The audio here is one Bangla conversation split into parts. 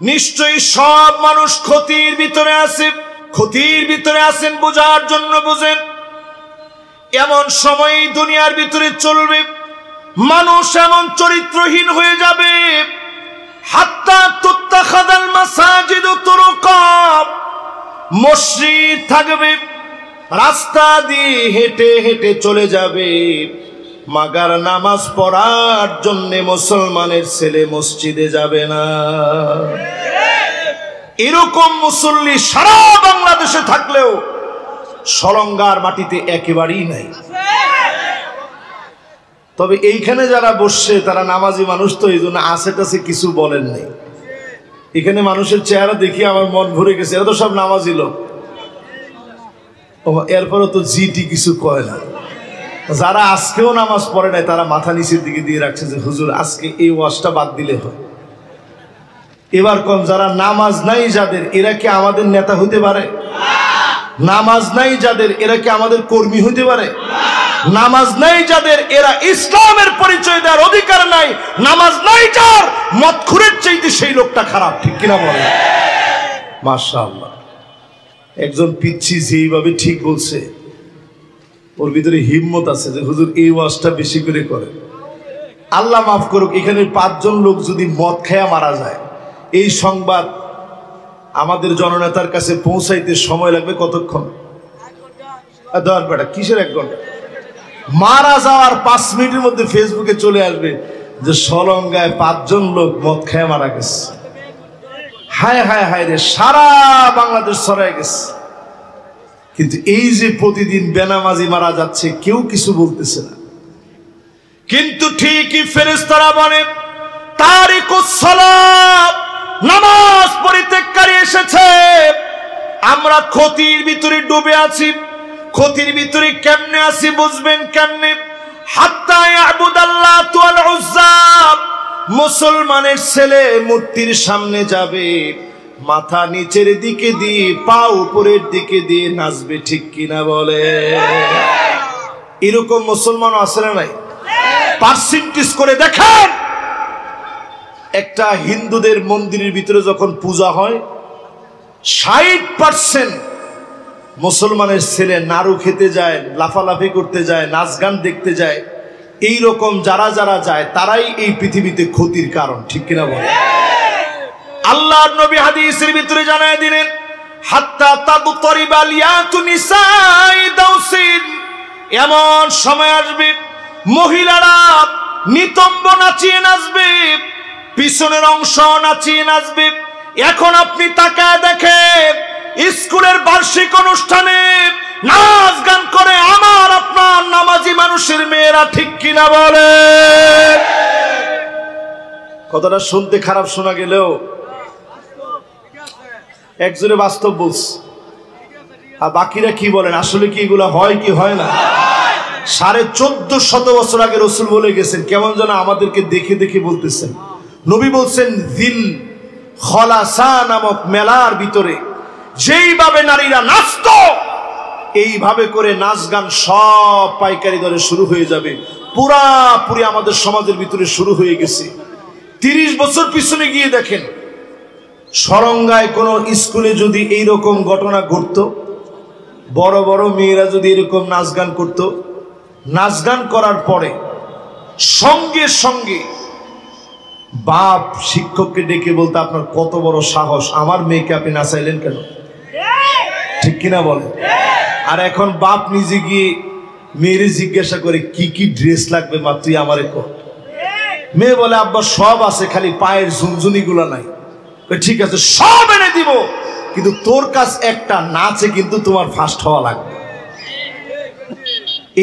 নিশ্চয়ই সব মানুষ ক্ষতির ভিতরে আছে, ক্ষতির ভিতরে আছেন, বোঝার জন্য বুঝেন। এমন সময় দুনিয়ার ভিতরে চলবে, মানুষ এমন চরিত্রহীন হয়ে যাবে, হাত্তা তুত্তাখাযাল মাসাজিদু তুরুকা, মসজিদ থাকবে, রাস্তা দিয়ে হেঁটে হেঁটে চলে যাবে, মাগার নামাজ পড়ার জন্য মুসলমানের ছেলে মসজিদে যাবে না। এরকম মুসল্লি সারা বাংলাদেশে থাকলেও সলঙ্গার মাটিতে একেবারেই নাই। তবে এইখানে যারা বসছে তারা নামাজি মানুষ, তো এই জন্য আশেপাশে কিছু বলেন নাই। এখানে মানুষের চেহারা দেখি আমার মন ভরে গেছে, এরা তো সব নামাজি লোক। এরপরও তো জিটি কিছু কয় না। যারা আজকেও নামাজ পড়ে নাই তারা মাথা নিচের দিকে দিয়ে রাখছে যে হুজুর আজকে এই ওয়াজটা বাদ দিলে হয়। এবার কোন যারা নামাজ নাই যাদের, এরা কি আমাদের নেতা হতে পারে? নামাজ নাই যাদের, এরা কি আমাদের কর্মী হতে পারে? নামাজ নাই যাদের, এরা ইসলামের পরিচয় দেওয়ার অধিকার নাই। নামাজ নাই যার, মদখুরের চাইতে সেই লোকটা খারাপ, ঠিক কিনা বলে? মাশাআল্লাহ, একজন পিচ্ছি যেইভাবে ঠিক বলছে, ওর ভিতরে হিম্মত আছে যে হুজুর এই ওয়াজটা বেশি করে করে। আল্লাহ মাফ করুক, এখানে 5 জন লোক যদি মদ খেয়া মারা যায়, এই সংবাদ আমাদের জননেতার কাছে পৌঁছাইতে সময় লাগবে কতক্ষণ? ধর বেটা, কিসের 1 ঘন্টা? মারা যাওয়ার 5 মিনিটের মধ্যে ফেসবুকে চলে আসবে যে সলঙ্গায় 5 জন লোক মদ খেয়ে মারা গেছে। হায় হায় হায় রে, সারা বাংলাদেশ ছড়ায় গেছে। কিন্তু এই যে প্রতিদিন বেনামাজি মারা যাচ্ছে, কেউ কিছু বলতেছে না। কিন্তু ঠিকই ফেরেশতারা বলে তারিকুস সালাত, নামাজ পরিত্যাগকারী এসেছে। আমরা ক্ষতির ভিতরে ডুবে আছি। ক্ষতির ভিতরে কেমনে আছি বুঝবেন কেমনে? হাত্তা ইয়াবুদাল্লাতু ওয়াল উজ্জা, মুসলমানের ছেলে মূর্তির সামনে যাবে, মাথা নিচের দিকে দিয়ে পা উপরের দিকে দিয়ে নাচবে, ঠিক কিনা বলে? এরকম মুসলমান আছে না নাই? পার্সেন্টেজ করে দেখেন, একটা হিন্দুদের মন্দিরের ভিতরে যখন পূজা হয় 60% মুসলমানের ছেলে নাড়ু খেতে যায়, লাফালাফি করতে যায়, নাচ গান দেখতে যায়। এই রকম যারা যারা যায় তারাই এই পৃথিবীতে ক্ষতির কারণ, ঠিক কিনা বলে? আল্লাহর নবী হাদিসের ভিতরে জানায় দিলেন, হাত্তা তাদতরিবাল ইয়াতু নিসাই দাউসিন, এমন সময় আসবে মহিলারা নিতম্ব নাচিয়ে নাচবে, পিছনের অংশ নাচিয়ে নাচবে। এখন আপনি তাকায় দেখেন, স্কুলের বার্ষিক অনুষ্ঠানে নাচ গান করে আমার আপনার নামাজি মানুষের মেয়েরা, ঠিক কিনা বলে? কথাটা শুনতে খারাপ শোনা গেলেও একজনে বাস্তব বলছে। আর বাকিরা কি বলেন? আসলে কি এগুলো হয় কি হয় না? 1450 বছর আগে রাসূল বলে গেছেন, কেমন যেন আমাদেরকে দেখে দেখে বলতেছেন। নবী বলছেন, দিল খলাসা নামক মেলার ভিতরে যেইভাবে নারীরা নাচত, এইভাবে করে নাচ গান সব পাইকারি দরে শুরু হয়ে যাবে। পুরাপুরি আমাদের সমাজের ভিতরে শুরু হয়ে গেছে। 30 বছর পিছনে গিয়ে দেখেন, সরঙ্গায় কোন স্কুলে যদি এইরকম ঘটনা ঘটতো, বড় বড় মেয়েরা যদি এরকম নাচ গান করত, নাচ গান করার পরে সঙ্গে সঙ্গে বাপ শিক্ষককে ডেকে বলতে, আপনার কত বড় সাহস, আমার মেয়েকে আপনি নাচাইলেন কেন? ঠিক কিনা বলে? আর এখন বাপ নিজে গিয়ে মেয়েরে জিজ্ঞাসা করে কি কি ড্রেস লাগবে মা, তুই আমারে কর। মেয়ে বলে, আব্বা সব আছে, খালি পায়ের ঝুনঝুনি গুলা নাই। ঠিক আছে, সব এনে দিব, কিন্তু তোর কাছ একটা নাচে কিন্তু তোমার ফার্স্ট হওয়া লাগবে।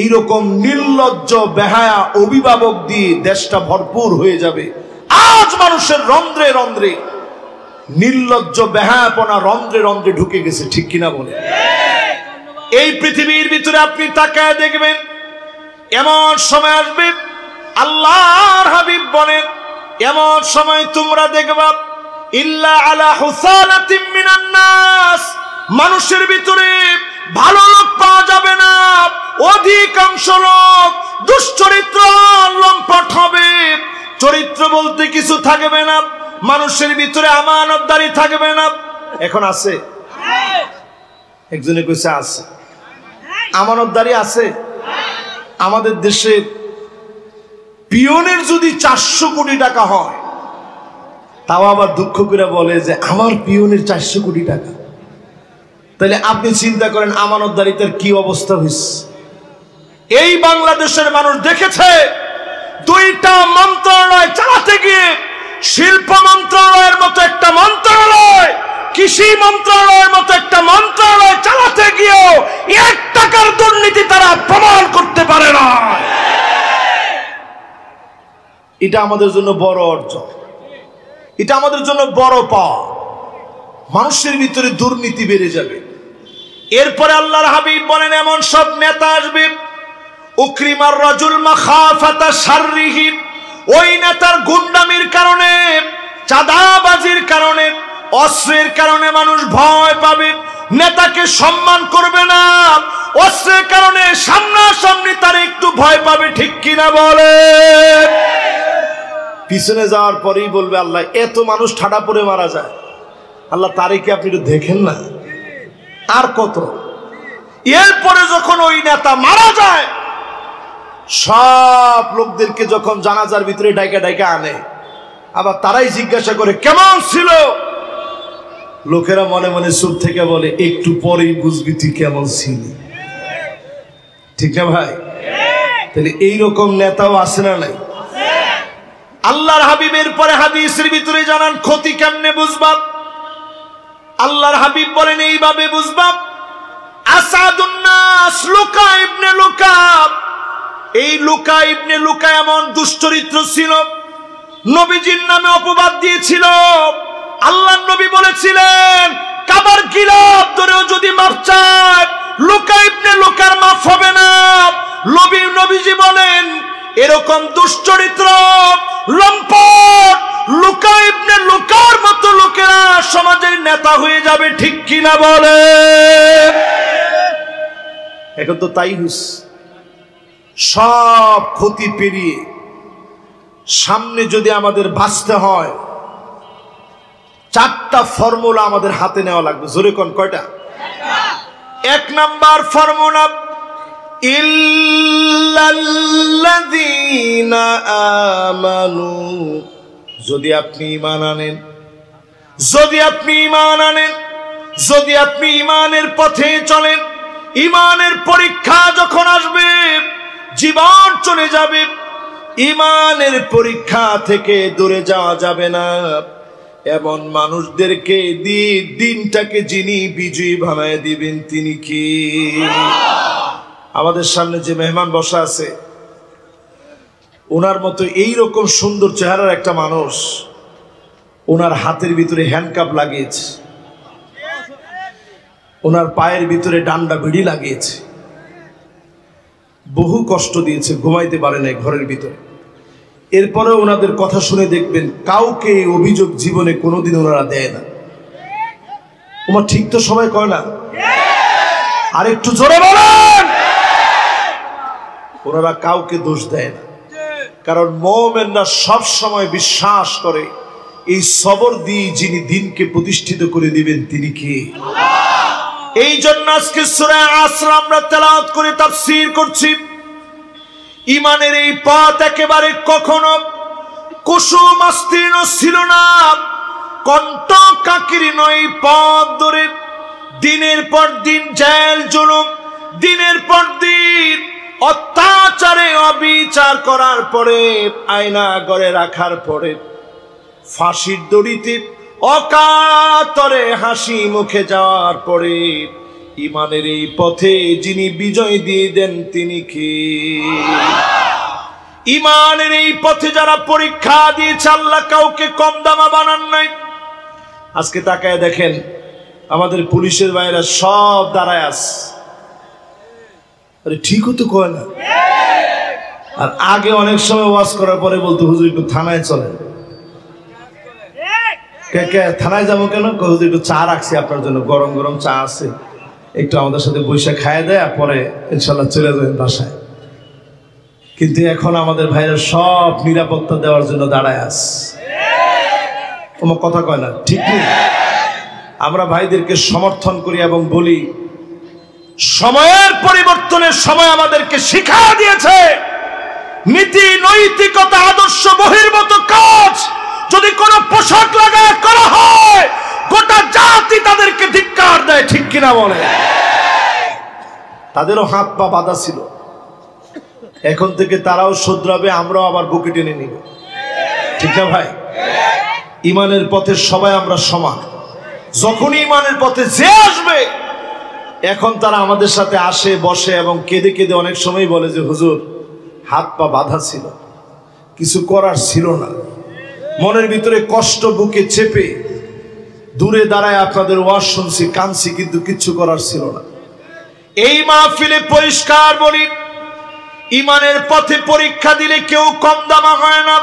এইরকম নির্লজ্জ বেহায়া অভিভাবক দিয়ে দেশটা ভরপুর হয়ে যাবে। আজ মানুষের রন্ধ্রে রন্ধ্রে নির্লজ্জ বেহায়াপনা রন্ধ্রে রন্ধ্রে ঢুকে গেছে, ঠিক কিনা বলে? এই পৃথিবীর ভিতরে আপনি তাকায় দেখবেন, এমন সময় আসবে, আল্লাহর হাবিব বলেন, এমন সময় তোমরা দেখবা, ইল্লা আলা হুসালাতিম মিনান নাস, মানুষের ভিতরে ভালো লোক পাওয়া যাবে না। অধিকাংশ লোক দুশ্চরিত্র, লম্পট হবে। চরিত্র বলতে কিছু থাকবে না। মানুষের ভিতরে আমানতদারি থাকবে না। এখন আছে? একজনে কইছে আছে। আমানতদারি আছে? আমাদের দেশে পিয়নের যদি 400 কোটি টাকা হয়, তাও আবার দুঃখ করে বলে যে আমার পিয়নের 400 কোটি টাকা। তাহলে আপনি চিন্তা করেন আমানতদারিতার কি অবস্থা হয়েছে। এই বাংলাদেশের মানুষ দেখেছে 2টা মন্ত্রণালয় চালাতে গিয়ে শিল্প মন্ত্রণালয়ের মতো একটা মন্ত্রণালয়, কৃষি মন্ত্রণালয়ের মতো একটা মন্ত্রণালয় চালাতে গিয়েও 1 টাকার দুর্নীতি তারা প্রমাণ করতে পারে না। এটা আমাদের জন্য বড় অর্জন, এটা আমাদের জন্য বড় পাওয়া। মানুষের ভিতরে দুর্নীতি বেড়ে যাবে। এরপরে আল্লাহর হাবিব বলেন এমন সব নেতা আসবে উকরিমার রাজুল মাখাফাতা শাররিহি, ওই নেতার গুন্ডামির কারণে, চাঁদাবাজির কারণে, অস্ত্রের কারণে মানুষ ভয় পাবে, নেতাকে সম্মান করবে না। অস্ত্রের কারণে সামনাসামনি তার একটু ভয় পাবে, ঠিক কিনা বলে? পিছনে যাওয়ার পরেই বলবে আল্লাহ এত মানুষ ঠাডা পড়ে মারা যায়, আল্লাহ তারে কি আপনি একটু দেখেন না, আর কত। এরপরে যখন ওই নেতা মারা যায়, সব লোকদেরকে যখন জানাজার ভিতরে ডাইকা ডাইকা আনে, আবার তারাই জিজ্ঞাসা করে কেমন ছিল। লোকেরা মনে মনে চুপ থেকে বলে একটু পরেই বুঝবি তুই কেমন ছিলি। ঠিক না ভাই? তাহলে এইরকম নেতাও আছে না নাই? আল্লাহর হাবিবের পরে হাদিসের ভিতরে জানান ক্ষতি কেমনে বুঝবা। আল্লাহর হাবিব বলেন এইভাবে বুঝবা। আসাদুন নাস লুকা ইবনে লুকা, এই লুকা ইবনে লুকা এমন দুশ্চরিত্র ছিল, নবীজির নামে অপবাদ দিয়েছিল। আল্লাহর নবী বলেছিলেন কাবার গিলাফ ধরেও যদি মাপ চায় লুকা ইবনে লুকার মাফ হবে না। নবীজি বলেন এরকম দুশ্চরিত্র লম্পট লুকা ইবনে লুকার মতো লোকেরা সমাজের নেতা হয়ে যাবে, ঠিক কিনা বলে? এখন তো তাই হইছে। সব ক্ষতি পেরিয়ে সামনে যদি আমাদের বাঁচতে হয়, 4টা ফর্মুলা আমাদের হাতে নেওয়া লাগবে। জোরে কোন কয়টা? 1 নাম্বার ফর্মুলা ইল্লাল্লাযীনা আমানু, যদি আপনি ঈমান আনেন, যদি আপনি ঈমান আনেন, যদি আপনি ঈমানের পথে চলেন, ঈমানের পরীক্ষা যখন আসবে জীবন চলে যাবে, ঈমানের পরীক্ষা থেকে দূরে যাওয়া যাবে না। এমন মানুষদেরকে দিয়ে দিনটাকে যিনি বিজয়ী বানায় দিবেন তিনি কি? আমাদের সামনে যে মেহমান বসা আছে, ওনার মতো এইরকম সুন্দর চেহারার একটা মানুষ, ওনার হাতের ভিতরে হ্যান্ডকাপ লাগিয়েছে, ওনার পায়ের ভিতরে ডান্ডা বিড়ি লাগিয়েছে, বহু কষ্ট দিয়েছে, ঘুমাইতে পারে নাই ঘরের ভিতরে। এরপরে ওনাদের কথা শুনে দেখবেন কাউকে অভিযোগ জীবনে কোনোদিন ওনারা দেয় না। ওমা ঠিক তো সবাই কয় না? আর একটু জোরে বলেন। ওনারা কাউকে দোষ দেয় না, কারণ মুমিনরা সব সময় বিশ্বাস করে এই সবর দিয়ে যিনি দিনকে প্রতিষ্ঠিত করে দিবেন তিনি কে? এই জন্য আজকে সূরা আসর আমরা তেলাওয়াত করে তাফসীর করছি। ঈমানের এই পথ একেবারে কখনো কুসুমাস্তীর্ণ ছিল না, কণ্টকাকীর্ণ এই পথ ধরে দিনের পর দিন জেল জুলুম, দিনের পর দিন অত্যাচারে অবিচার করার পরে, আয়না ঘরে রাখার পরে, ফাঁসির দড়িতে অকাতরে হাসি মুখে যাওয়ার পরে ঈমানের এই পথে যিনি বিজয় দিয়ে দেন তিনি কি? ঈমানের এই পথে যারা পরীক্ষা দিয়েছে আল্লাহ কাউকে কম দামা বানান নাই। আজকে তাকায় দেখেন আমাদের পুলিশের ভাইরা সব দাঁড়ায় আছে, আরে ঠিক হতো কয় না। আর আগে অনেক সময় ওয়াজ করার পরে বলতো হুজুর একটু থানায় চলেন। থানায় যাবো কেন? হুজুর একটু চা রাখছি আপনার জন্য, গরম গরম চা আছে, একটু আমাদের সাথে বৈশা খায় দেয়, পরে ইনশাল্লাহ চলে যাবেন বাসায়। কিন্তু এখন আমাদের ভাইরা সব নিরাপত্তা দেওয়ার জন্য দাঁড়ায় আছে। আমার কথা কয় না, ঠিক নেই? আমরা ভাইদেরকে সমর্থন করি এবং বলি সময়ের পরিবর্তনের সময় আমাদেরকে শিক্ষা দিয়েছে নীতি নৈতিকতা আদর্শ বহির্ভূত কাজ যদি কোনো পোশাক লাগায় করা হয় গোটা জাতি তাদেরকে ধিক্কার দেয়, ঠিক কিনা বলে? তাদেরও হাত পা বাঁধা ছিল, এখন থেকে তারাও শুধরাবে, আমরাও আবার বুকে টেনে নিব, ঠিক না ভাই? ইমানের পথে সবাই আমরা সমান। যখন ইমানের পথে যে আসবে এখন তারা আমাদের সাথে আসে বসে এবং কেঁদে কেঁদে অনেক সময় বলে যে হুজুর হাত পা বাঁধা ছিল, কিছু করার ছিল না, মনের ভিতরে কষ্ট বুকে চেপে দূরে দাঁড়ায় আপনাদের ওয়াজ শুনছি, কাঁদছি, কিন্তু কিচ্ছু করার ছিল না। এই মাহফিলে পরিষ্কার বলি, ইমানের পথে পরীক্ষা দিলে কেউ কম দামা হয় না।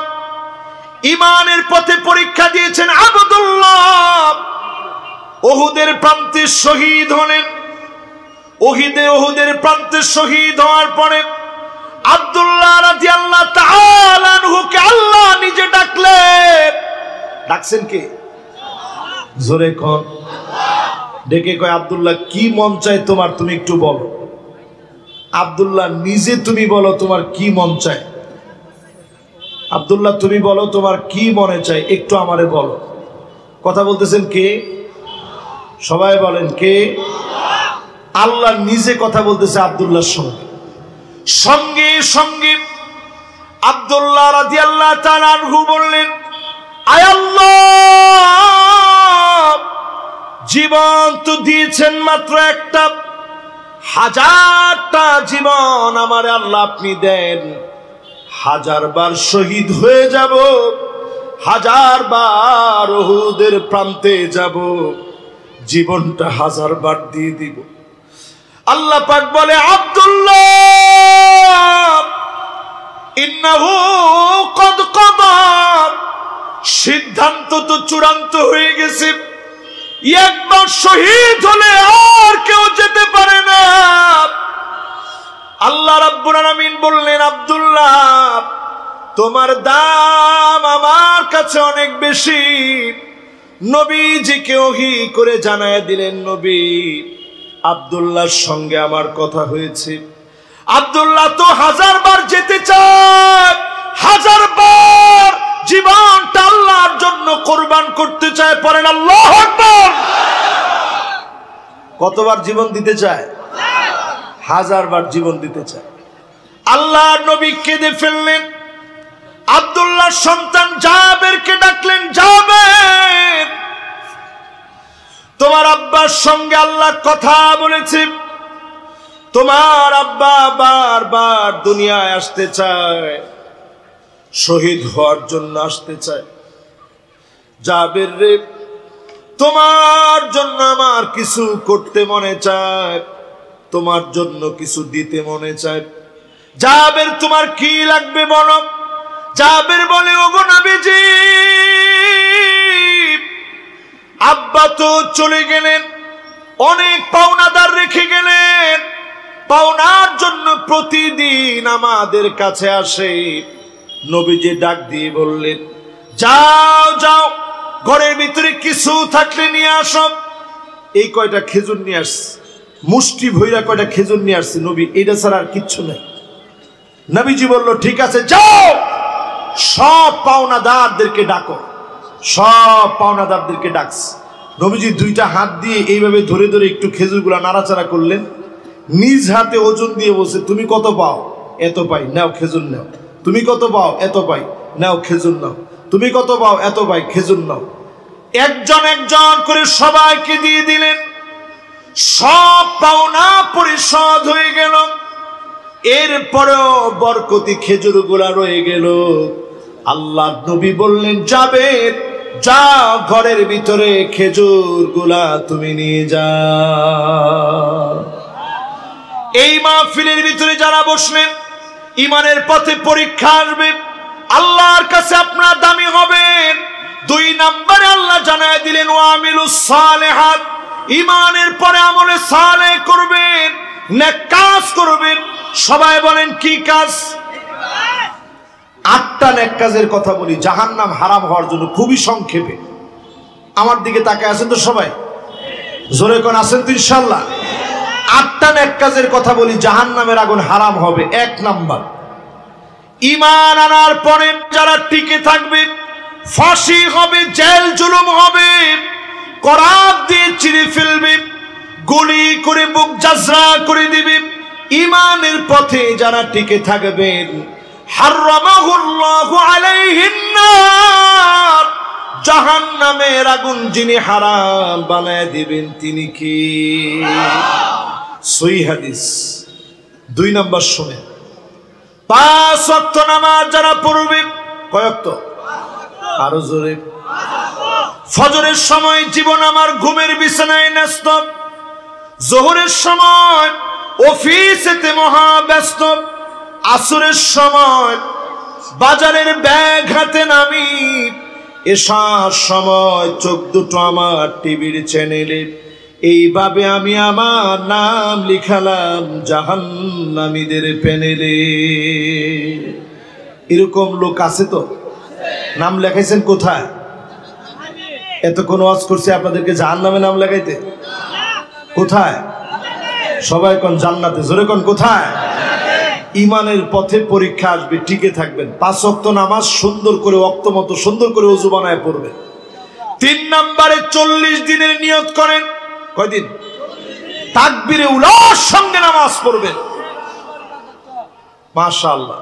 ইমানের পথে পরীক্ষা দিয়েছেন আব্দুল্লাহ, উহুদের প্রান্তে শহীদ হলেন। উহুদের প্রান্তে শহীদ হওয়ার পরে আব্দুল্লাহ রাদিয়াল্লাহু তাআলা আনহুকে আল্লাহ নিজে ডাকলেন। ডাকছেন কে? জোরে কোন? ডেকে কয় আব্দুল্লাহ কি মন চায় তোমার, তুমি একটু বলো। আব্দুল্লাহ নিজে তুমি বলো তোমার কি মন চায়। আব্দুল্লাহ তুমি বলো তোমার কি মনে চায়, একটু আমারে বলো। কথা বলতেছেন কে? সবাই বলেন কে? আল্লাহ নিজে কথা বলতেছে আব্দুল্লাহর সঙ্গে। সঙ্গে সঙ্গে আব্দুল্লাহ রাদিয়াল্লাহু তাআলা আনহু বললেন, আয় আল্লাহ, জীবন তো দিয়েছেন মাত্র একটা, হাজারটা জীবন আমারে আল্লাহ আপনি দেন, 1000 বার শহীদ হয়ে যাব, 1000 বার উহুদের প্রান্তে যাব, জীবনটা 1000 বার দিয়ে দিব। আল্লাহ পাক বলে আব্দুল্লাহ ইন্নাহু কদ কাদা, সিদ্ধান্ত তো চূড়ান্ত হয়ে গেছে, একবার শহীদ হলে আর কেউ যেতে পারে না। আল্লাহ রাব্বুল আলামিন বললেন আব্দুল্লাহ তোমার দাম আমার কাছে অনেক বেশি। নবীজিকে ওহী করে জানায় দিলেন, নবী আব্দুল্লাহর সঙ্গে আমার কথা হয়েছে, আব্দুল্লাহ তো 1000 বার যেতে চায়, 1000 বার জীবনটা আল্লাহর জন্য কোরবান করতে চায়। পড়েন আল্লাহু আকবার। কতবার জীবন দিতে চায়? 1000 বার জীবন দিতে চায়। আল্লাহর নবী কেঁদে ফেললেন। আব্দুল্লাহর সন্তান জাবেরকে ডাকলেন, জাবের তোমার আব্বার সঙ্গে আল্লাহ কথা বলেছে, তোমার আব্বা বারবার দুনিয়ায় আসতে চায়, শহীদ হওয়ার জন্য আসতে চায়। জাবের রে, তোমার জন্য আমার কিছু করতে মনে চায়, তোমার জন্য কিছু দিতে মনে চায়। জাবের তোমার কি লাগবে বলো। জাবের বলে, ওগো নবীজি আব্বা তো চলে গেলেন, অনেক পাওনাদার রেখে গেলেন, পাওনার জন্য প্রতিদিন আমাদের কাছে আসে। নবীজি ডাক দিয়ে বললেন, যাও যাও ঘরের ভিতরে কিছু থাকলে নিয়ে আসো। এই কয়টা খেজুর নিয়ে আসছে, মুষ্টি ভইরা কয়টা খেজুর নিয়ে আসছে নবী, এটা ছাড়া আর কিচ্ছু নাই। নবীজি বলল, ঠিক আছে যাও, সব পাওনাদারদেরকে ডাকো। সব পাওনাদারদেরকে ডাকছে। নবীজি 2টা হাত দিয়ে এইভাবে ধরে ধরে একটু খেজুরগুলা নাড়াচাড়া করলেন, নিজ হাতে ওজন দিয়ে বলছে, তুমি কত পাও? এত পাই, নাও খেজুর নাও। তুমি কত পাও? এত পাই, নাও খেজুর নাও। তুমি কত পাও? এত পাই, খেজুর নাও। একজন একজন করে সবাইকে দিয়ে দিলেন। সব পাওনা পরিশোধ হয়ে গেল। এরপরেও বরকতি খেজুরগুলা রয়ে গেল। আল্লাহ নবী বললেন, জাবের যাও ঘরের ভিতরে খেজুরগুলা তুমি নিয়ে যাও। এই মাহফিলের ভিতরে যারা বসলেন, ইমানের পথে পরীক্ষা আসবে, আল্লাহর কাছে আপনার দামি হবেন। 2 নম্বরে আল্লাহ জানায় দিলেন, ওয়ামিলুস সালিহাত, ইমানের পরে আমলে সালেহ করবেন, নেক কাজ করবেন। সবাই বলেন কি কাজ? 8টা নেক কাজের কথা বলি জাহান্নাম হারাম হওয়ার জন্য, খুবই সংক্ষেপে। আমার দিকে তাকায় আছেন তো সবাই? জোরে কোন আছেন তো ইনশাআল্লাহ? 8টা নেক কাজের কথা বলি জাহান্নামের আগুন হারাম হবে। 1 নাম্বার, ঈমান আনার পরে যারা টিকে থাকবে ফাঁসি হবে, জেল জুলুম হবে, করাত দিয়ে চিরে ফেলবে, গুলি করে বুক জাজরা করে দিবে। ঈমানের পথে যারা টিকে থাকবেন হারামাহুল্লাহু আলাইহিন নার, জাহান্নামের আগুন যিনি হারাম বানায় দিবেন তিনি কি? সহিহ হাদিস। 2 নাম্বার শুনে, 5 ওয়াক্ত নামাজ যারা পড়বে, কয় ওয়াক্ত? আরো জোরে। ফজরের সময় জীবন আমার ঘুমের বিছানায় ন্যস্ত, যোহরের সময় অফিসেতে মহা ব্যস্ত, আসরের সময় বাজারের ব্যাগ হাতে নামি, এশার সময় চোখ দুটো আমার টিভির চ্যানেলে। এইভাবে আমি আমার নাম লিখালাম জাহান্নামীদের প্যানেলে। এরকম লোক আছে তো? নাম লেখাইছেন কোথায়? এতক্ষণ ওয়াজ করছি আপনাদেরকে জাহান্নামে নাম লেখাইতে? কোথায়? সবাই কোন জান্নাতে। জোরে কোন কোথায়? ঈমানের পথে পরীক্ষা আসবে, টিকে থাকবেন। 5 ওয়াক্ত নামাজ সুন্দর করে ওয়াক্ত মতো সুন্দর করে ওযু বানায় পড়বেন। 3 নম্বরে 40 দিনের নিয়ত করেন। কয়দিন? তাকবীরে উলার সঙ্গে নামাজ পড়বেন। মাশাআল্লাহ,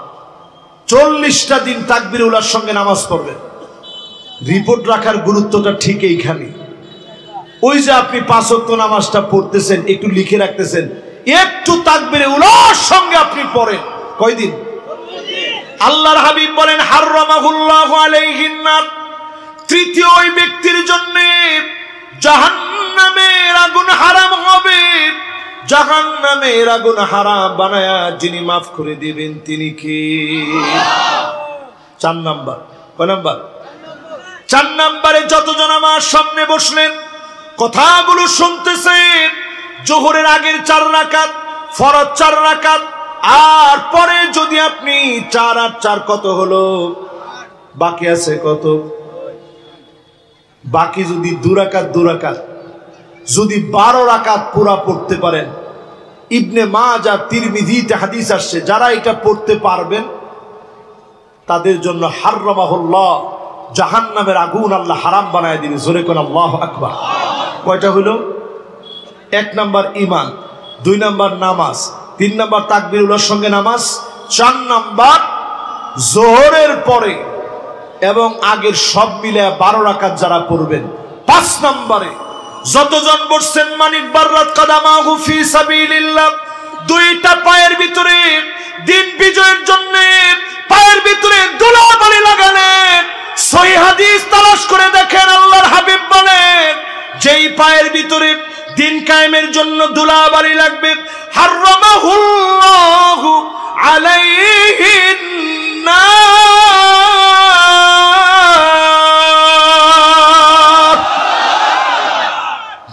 40টা দিন তাকবীরে উলার সঙ্গে নামাজ পড়বেন। রিপোর্ট রাখার গুরুত্বটা ঠিক এইখানে। ওই যে আপনি 5 ওয়াক্ত নামাজটা পড়তেছেন, একটু লিখে রাখতেছেন, একটু তাকবীরে উলার সঙ্গে আপনি পড়েন। কয়দিন? আল্লাহর হাবিব বলেন হারামাহুল্লাহু আলাইহিন নার, তৃতীয় ওই ব্যক্তির জন্য জাহান্নামের আগুন হারাম হবে। জাহান্নামের আগুন হারাম বানায়া যিনি মাফ করে দিবেন তিনি কি? 4 নাম্বার। কয় নাম্বার? 4 নাম্বারে যতজন আমার সামনে বসলেন কথাগুলো শুনতেছেন, যোহরের আগের 4 রাকাত, ফরজ 4 রাকাত, আর পরে যদি আপনি 4 আর 4 কত হলো? বাকি আছে কত? বাকি যদি 2 রাকাত 2 রাকাত, যদি 12 রাকাত পুরা পড়তে পারেন, ইবনে মাজাহ তিরমিজিতে হাদিস আসছে, যারা এটা পড়তে পারবেন তাদের জন্য হারামাহুল্লাহ, জাহান্নামের আগুন আল্লাহ হারাম বানায় দিবে। জোরে কোন আল্লাহু আকবার। কয়টা হলো? 1 নাম্বার ঈমান, 2 নাম্বার নামাজ, 3 নাম্বার তাকবীরুল্লাহর সঙ্গে নামাজ, 4 নাম্বার যোহরের পরে এবং আগের সব মিলে 12 রাকাত যারা পড়বেন। 5 নাম্বারে যতজন বসছেন মানিক বাররাত কাদামাহু ফি সাবিলিল্লাহ, 2টা পায়ের ভিতরে দিন বিজয়ের জন্য পায়ের ভিতরে ধুলাবালি লাগালেন। সহিহ হাদিস তালাশ করে দেখেন, আল্লাহর হাবিব বলেন যেই পায়ের ভিতরে দিন কায়েমের জন্য ধুলাবালি লাগবে হারামাহুল্লাহু আলাইহিন নার,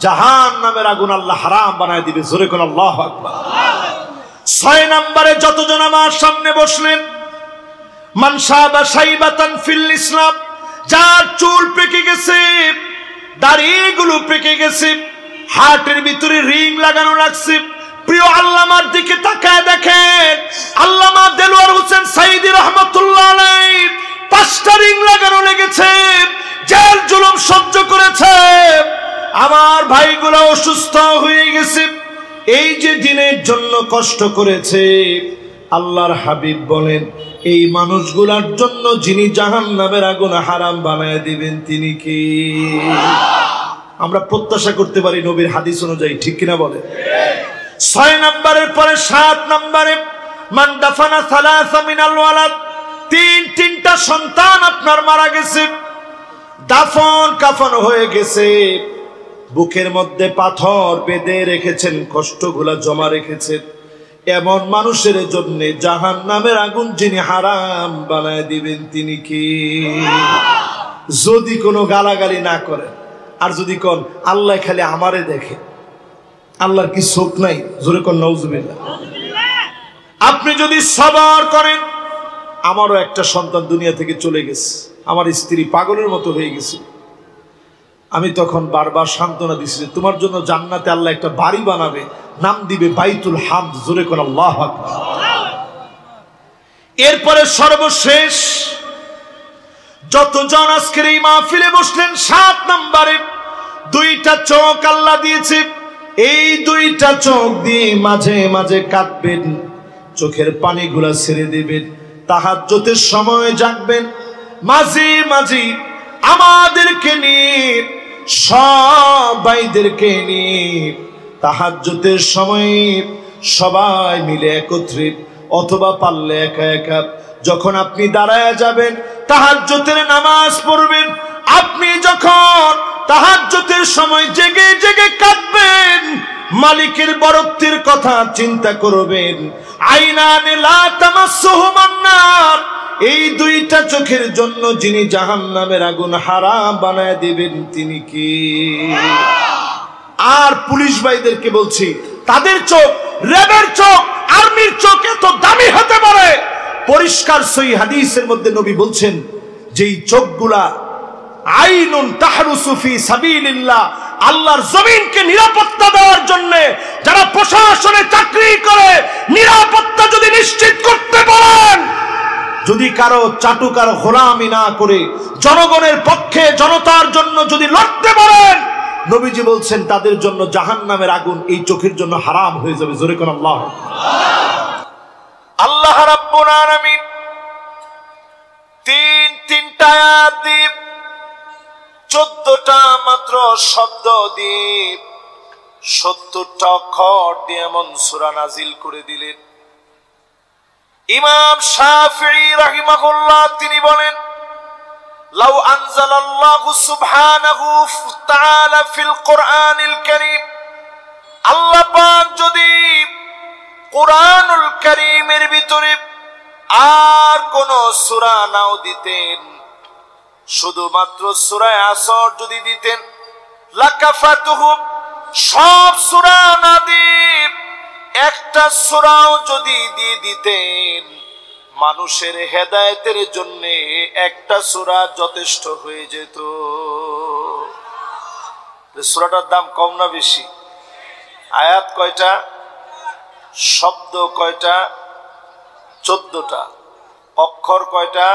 জাহান্নামের আগুন আল্লাহ হারাম বানায় দিবে। জোরে কোন আল্লাহু আকবার। 6 নম্বরে যতজন আমার সামনে বসলেন, মান শাবা শাইবাতান ফিল ইসলাম, যার চুল পেকে গেছে, দাড়িগুলো পেকে গেছে, হার্টের ভিতরে রিং লাগানো লাগছে, প্রিয় আল্লামার দিকে তাকায় দেখেন, আল্লামা দেলোয়ার হোসেন সাইদি রহমাতুল্লাহ আলাইহি 5টা রিং লাগানো লেগেছে, জেল জুলুম সহ্য করেছে, আমার ভাইগুলো অসুস্থ হয়ে গেছে, এই যে দিনের জন্য কষ্ট করেছে। আল্লাহর হাবিব বলেন এই মানুষগুলোর জন্য যিনি জাহান্নামের আগুন হারাম বানায় দিবেন তিনি কি? আমরা প্রত্যাশা করতে পারি নবীর হাদিস অনুযায়ী, ঠিক কিনা বলে? 6 নম্বরের পরে 7 নম্বরে মান দাফানা সালাসা মিনাল ওয়ালাদ, 3টা সন্তান আপনার মারা গেছে, দাফন কাফন হয়ে গেছে, বুকের মধ্যে পাথর বেঁধে রেখেছেন, কষ্টগুলা জমা রেখেছেন, এমন মানুষের জন্য জাহান্নামের আগুন যিনি হারাম বানায় দিবেন তিনি কি? যদি কোনো গালাগালি না করে, আর যদি কোন আল্লাহ খালি আমারে দেখে, আল্লাহর কি চোখ নাই? জোরে কোন নাউজুবিল্লাহ। আপনি যদি সবর করেন, আমারও একটা সন্তান দুনিয়া থেকে চলে গেছে, আমার স্ত্রী পাগলের মতো হয়ে গেছে, আমি তখন বারবার সান্ত্বনা দিছি যে তোমার জন্য জান্নাতে আল্লাহ একটা বাড়ি বানাবে, নাম দিবে বাইতুল হামদ। জোরে কোন আল্লাহু আকবার। এরপরে সর্বশেষ যতজন আজকের এই মাহফিলে বসলেন, 7 নম্বরে 2টা চোখ আল্লাহ দিয়েছে। এই 2টা চোখ দিয়ে মাঝে মাঝে কাঁদবেন, চোখের পানিগুলা ছেড়ে দিবেন, তাহাজ্জুদের সময় জাগবেন, মাঝে মাঝে আমাদেরকে নিয়ে, সবাইদেরকে নিয়ে তাহাজ্জুদের সময় সবাই মিলে একত্রে, অথবা পারলে একা একা, যখন আপনি দাঁড়ায় যাবেন তাহাজ্জুদের নামাজ পড়বেন, আপনি যখন তাহাজ্জুদের সময় জেগে জেগে কাঁদবেন, মালিকের বরত্বের কথা চিন্তা করবেন। আইনানে লা তামাসসুহুমান নার, এই 2টা চোখের জন্য যিনি জাহান্নামের আগুন হারাম বানায় দিবেন তিনি কি? আর পুলিশ ভাইদেরকে বলছি, তাদের চোখ, র্যাবের চোখ, আর্মির চোখ এত দামি হতে পারে? পরিষ্কার সহিহ হাদিসের মধ্যে নবী বলছেন, যেই চোখগুলা আইনুন তাহরুসু ফি সাবিলিল্লাহ, আল্লাহর জমিনকে নিরাপত্তা দেওয়ার জন্য যারা প্রশাসনে চাকরি করে, নিরাপত্তা যদি নিশ্চিত করতে পারেন, যদি কারো চাটুকার গোলামি না করে জনগণের পক্ষে, জনতার জন্য যদি লড়তে পারেন, নবীজি বলছেন তাদের জন্য জাহান্নামের আগুন এই চোখের জন্য হারাম হয়ে যাবে। জোরে কোন আল্লাহ। আল্লাহ রাব্বুল আলামিন তিনটা আয়াত দিয়ে 14টা মাত্র শব্দ দিয়ে 70টা অক্ষর দিয়ে এমন সূরা নাজিল করে দিলেন। ইমাম শাফিঈ রাহিমাহুল্লাহ তিনি বলেন, লাউ আনজালাল্লাহু সুবহানাহু তাআলা ফিল কুরআনিল কারীম, আল্লাহ পাক যদি কুরআনুল কারীমের ভিতরে আর কোন সূরা নাও দিতেন, শুধুমাত্র সূরা আসর যদি দিতেন, লাকাফাতুহু, সব সূরা না দিয়ে একটা সূরাও যদি দিয়ে দিতেন, মানুষের হেদায়েতের জন্য একটা সূরা যথেষ্ট হয়ে যেত। সূরাটার দাম কম না বেশি? আয়াত কয়টা? শব্দ কয়টা? 14টা। অক্ষর কয়টা?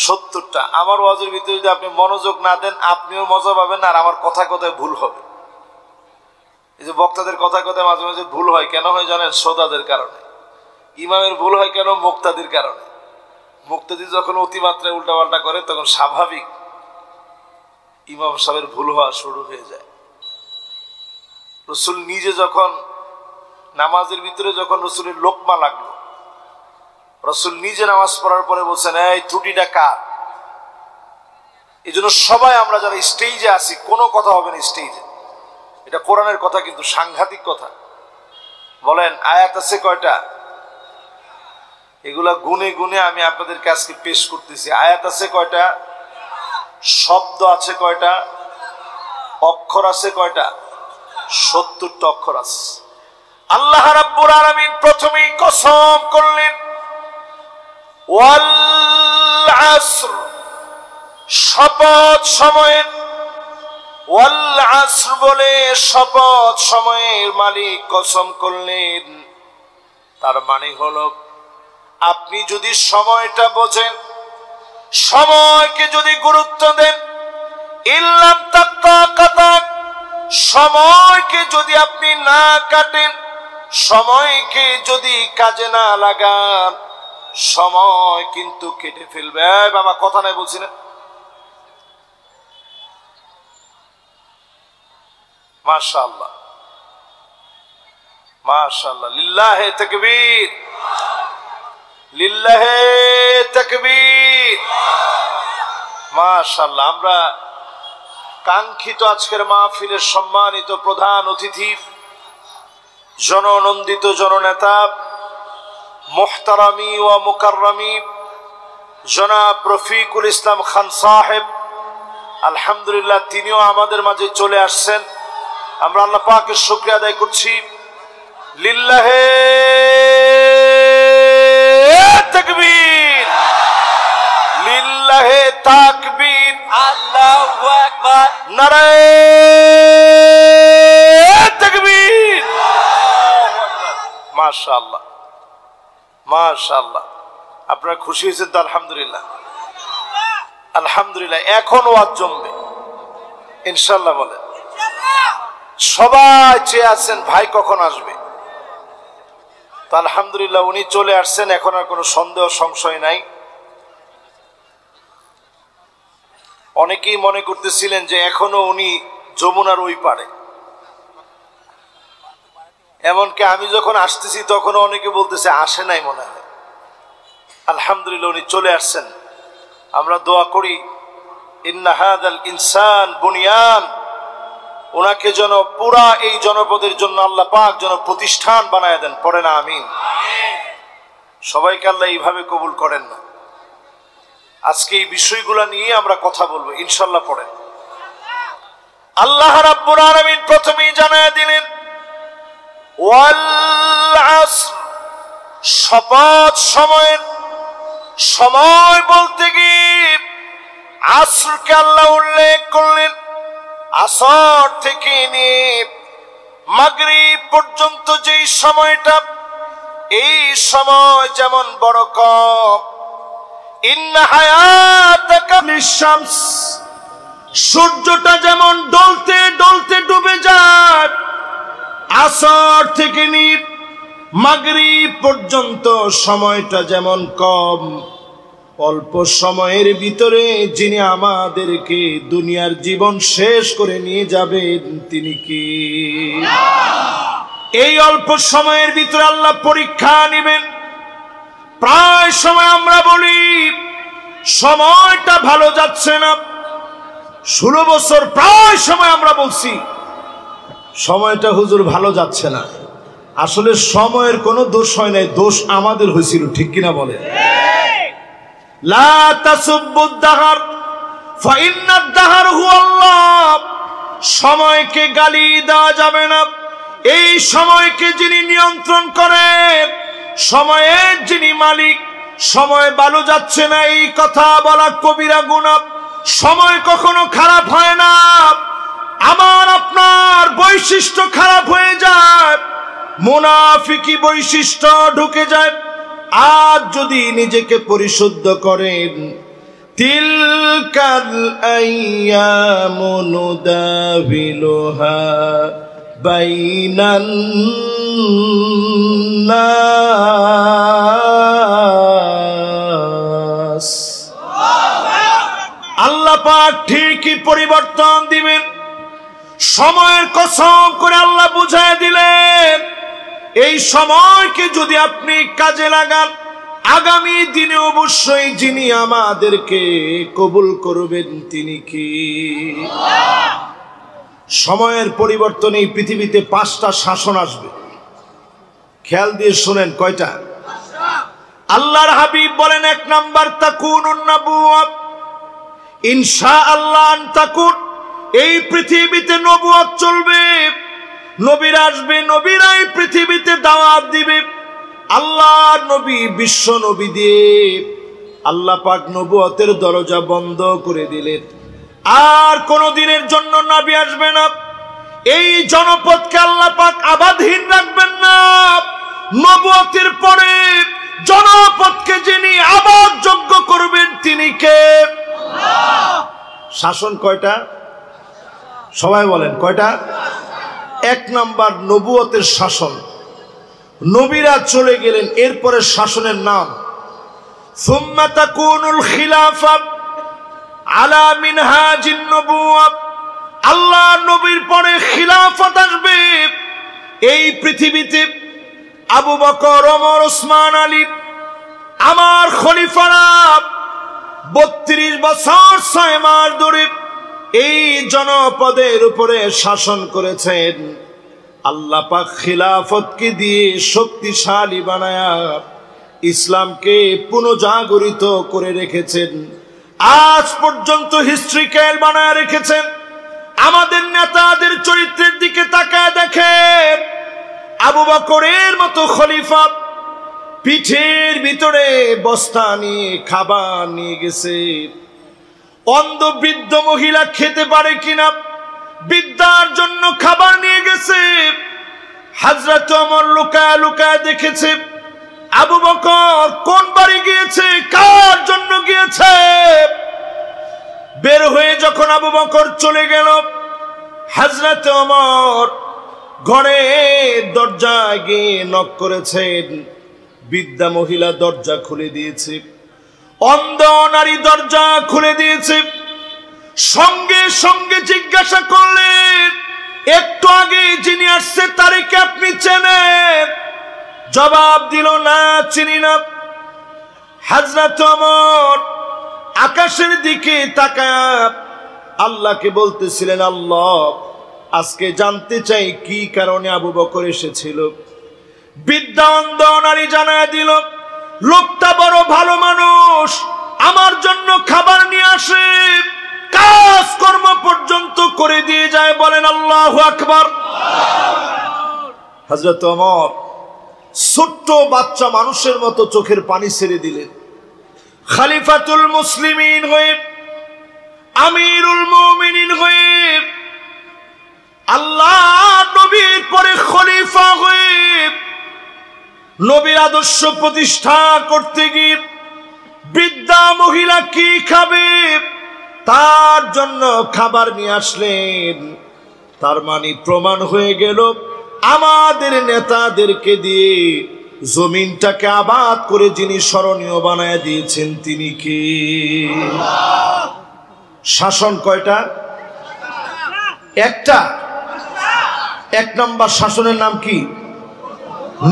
70টা। আমার ওয়াজের ভিতরে যদি আপনি মনোযোগ না দেন, আপনিও মজা পাবেন আর আমার কথা কথায় ভুল হবে। এই যে বক্তাদের কথা কথায় মাঝে মাঝে ভুল হয়, কেন হয় জানেন? শ্রোতাদের কারণে। ইমামের ভুল হয় কেন? মুক্তাদির কারণে। মুক্তাদি যখন অতিমাত্রায় উল্টাপাল্টা করে তখন স্বাভাবিক ইমাম সাহেবের ভুল হওয়া শুরু হয়ে যায়। রসুল নিজে যখন নামাজের ভিতরে, যখন রসুলের লোকমা লাগলো, রসুল নিজে নামাজ পড়ার পরে বলছেন, এই ত্রুটিটা কার? এই জন্য সবাই আমরা যারা স্টেজে আছি, কোনো কথা হবে না স্টেজে। এটা কোরআনের কথা, কিন্তু সাংঘাতিক কথা। বলেন আয়াত আছে কয়টা? এগুলা গুনে গুনে আমি আপনাদেরকে আজকে পেশ করতেছি। আয়াত আছে কয়টা? শব্দ আছে কয়টা? অক্ষর আছে কয়টা? 70টা অক্ষর আছে। আল্লাহ রাব্বুল আলামিন প্রথমেই কসম করলেন, ওয়াল আসর, শপথ সময়ের। ওয়াল আসর বলে শপথ সময়ের মালিক কসম করলেন। তার মানে হলো, আপনি যদি সময়টা বোঝেন, সময়কে যদি গুরুত্ব দেন, ইল্লাম তাকাতাক, সময়কে যদি আপনি না কাটেন, সময়কে যদি কাজে না লাগান, সময় কিন্তু কেটে ফেলবে। বাবা কথা নাই বলছি না? মাশাআল্লাহ মাশাআল্লাহ, লিল্লাহে তাকবীর, লিল্লাহে তাকবীর, মাশাআল্লাহ। আমরা কাঙ্ক্ষিত আজকের মাহফিলের সম্মানিত প্রধান অতিথি, জননন্দিত জননেতা, মুহতারামি ওয়া মুকাররামি জনাব রফিকুল ইসলাম খান সাহেব, আলহামদুলিল্লাহ তিনিও আমাদের মাঝে চলে আসছেন। আমরা আল্লাহ পাকের শুকরিয়া আদায় করছি। লিল্লাহে তাকবীর, লিল্লাহে তাকবীর, আল্লাহু আকবার। নারায়ে তাকবীর। মাশাআল্লাহ মাশাআল্লাহ, আপনারা খুশি হয়েছেন তো? আলহামদুলিল্লাহ আলহামদুলিল্লাহ। এখন ওয়াজ জমবে ইনশাআল্লাহ। বলেন সবাই চেয়ে আছেন ভাই কখন আসবে, তো আলহামদুলিল্লাহ উনি চলে আসছেন, এখন আর কোনো সন্দেহ সংশয় নাই। অনেকেই মনে করতেছিলেন যে এখনো উনি যমুনার ওই পারে, এমনকি আমি যখন আসতেছি তখন অনেকে বলতেছে আসে নাই মনে হয়। আলহামদুলিল্লাহ উনি চলে আসছেন। আমরা দোয়া করি ইন্না হাদাল ইনসান বুনিয়ান, ওনাকে যেন পুরা এই জনপদের জন্য আল্লাহ পাক যেন প্রতিষ্ঠান বানায় দেন। পড়ে না আমিন। সবাইকে আল্লাহ এইভাবে কবুল করেন না। আজকে এই বিষয়গুলো নিয়ে আমরা কথা বলবো ইনশাআল্লাহ। পড়েন। আল্লাহ রাব্বুল আলামিন প্রথমেই জানায় দিলেন ওয়াল আসর, শপথ সময়ের। সময় বলতে গিয়ে আসরকে আল্লাহ উল্লেখ করলেন। আসর থেকে নিয়ে মাগরিব পর্যন্ত যেই সময়টা, এই সময় যেমন বড় কম। ইন্না হায়াতাকা লিশ-শামস, সূর্যটা যেমন ডলতে ডলতে ডুবে যায়, আসর থেকে নিয়ে মাগরিব পর্যন্ত সময়টা যেমন কম। অল্প সময়ের ভিতরে যিনি আমাদেরকে দুনিয়ার জীবন শেষ করে নিয়ে যাবেন তিনি কি? এই অল্প সময়ের ভিতরে আল্লাহ পরীক্ষা নেবেন। প্রায় সময় আমরা বলি সময়টা ভালো যাচ্ছে না। 16 বছর প্রায় সময় আমরা বলছি সময়টা হুজুর ভালো যাচ্ছে না। আসলে সময়ের কোনো দোষ হয় নাই, দোষ আমাদের হয়েছিল। ঠিক কিনা বলে? লা তাসুব্বুদ দাহর ফাইন্নাদ দাহর হুয়াল্লাহ, সময়কে গালি দেওয়া যাবে না। এই সময়কে যিনি নিয়ন্ত্রণ করেন, সময়ের যিনি মালিক, সময় ভালো যাচ্ছে না এই কথা বলা কবিরা গুনাহ। সময় কখনো খারাপ হয় না, আমার আপনার বৈশিষ্ট্য খারাপ হয়ে যায়, মুনাফিকি বৈশিষ্ট্য ঢুকে যায়। আজ যদি নিজেকে পরিশুদ্ধ করেন, তিলকাল আইয়ামু নুদাবিলুহা বাইনান নাস, আল্লাহ পাক ঠিকই পরিবর্তন দিবেন। সময়ের কসম করে আল্লাহ বুঝায় দিলেন, এই সময়কে যদি আপনি কাজে লাগান, আগামী দিনে অবশ্যই যিনি আমাদেরকে কবুল করবেন তিনি কি? সময়ের পরিবর্তনে এই পৃথিবীতে 5টা শাসন আসবে। খেয়াল দিয়ে শুনেন কয়টা? আল্লাহর হাবিব বলেন 1 নাম্বার তাকুনুন নবুওয়াত, ইনশাআল্লাহ আন তাকুন, এই পৃথিবীতে নবুয়ত চলবে, নবীরা আসবে, নবীরাই পৃথিবীতে দাওয়াত দিবে। আল্লাহর নবী বিশ্ব নবী দিয়ে আল্লাহ পাক নবুয়তের দরজা বন্ধ করে দিলেন। আর কোন দিনের জন্য নবী আসবে না। এই জনপদকে আল্লাহ পাক আবাদহীন রাখবেন না। নবুয়তের পরে জনপদকে যিনি আবাদ যোগ্য করবেন তিনি কে? আল্লাহ। শাসন কয়টা? সবাই বলেন কয়টা? 1 নাম্বার নবুয়তের শাসন। নবীরা চলে গেলেন, এরপরে শাসনের নাম সুম্মা তাকুনুল খিলাফা আলা মিনহাজিন নবুওয়াত, আল্লাহ নবীর পরে খিলাফত আসবে এই পৃথিবীতে। আবু বকর, ওমর, ওসমান, আলী আমার খলিফারা 32 বছর 6 মাস ধরে এই জনপদের উপরে শাসন করেছেন। আল্লাহ পাক খিলাফতকে দিয়ে শক্তিশালী বানায়া ইসলামকে পুনর্জাগরিত করে রেখেছেন। আজ পর্যন্ত হিস্ট্রিক্যাল বানায়া রেখেছেন। আমাদের নেতাদের চরিত্রের দিকে তাকায় দেখেন, আবু বকরের মতো খলিফা পিঠের ভিতরে বস্তা নিয়ে খাবার নিয়ে গেছে। অন্ধ বৃদ্ধ মহিলা খেতে পারে কিনা, বৃদ্ধার জন্য খাবার নিয়ে গেছে। হযরত ওমর লুকায় লুকায় দেখেছে আবু বকর কোন বাড়ি গিয়েছে, কার জন্য গিয়েছে। বের হয়ে যখন আবু বকর চলে গেল, হযরত ওমর ঘরে দরজায় গিয়ে নক করেছেন। বৃদ্ধা মহিলা দরজা খুলে দিয়েছে, অন্ধ নারী দরজা খুলে দিয়েছে। সঙ্গে সঙ্গে জিজ্ঞাসা করলেন, একটু আগে যিনি আসছে তারে কি আপনি চেনেন? জবাব দিল, না চিনি না। হযরত ওমর আকাশের দিকে তাকায় আল্লাহকে বলতেছিলেন, আল্লাহ আজকে জানতে চাই কি কারণে আবু বকর এসেছিল। বৃদ্ধা অন্ধ নারী জানায় দিল, লোকটা বড় ভালো মানুষ, আমার জন্য খাবার নিয়ে আসে, কাজ কর্ম পর্যন্ত করে দিয়ে যায়। বলেন আল্লাহু আকবার। হযরত ওমর ছোট্ট বাচ্চা মানুষের মতো চোখের পানি ছেড়ে দিলেন। খলিফাতুল মুসলিমিন হয়ে, আমিরুল মুমিনিন হয়ে, আল্লাহ নবীর পরে খলিফা হয়ে নবীর আদর্শ প্রতিষ্ঠা করতে গিয়ে বৃদ্ধা মহিলা কি খাবে তার জন্য খাবার নিয়ে আসলেন। তার মানে প্রমাণ হয়ে গেল আমাদের নেতাদেরকে দিয়ে জমিনটাকে আবাদ করে যিনি স্মরণীয় বানায় দিয়েছেন তিনি কে? শাসন কয়টা? একটা। এক নম্বর শাসনের নাম কি?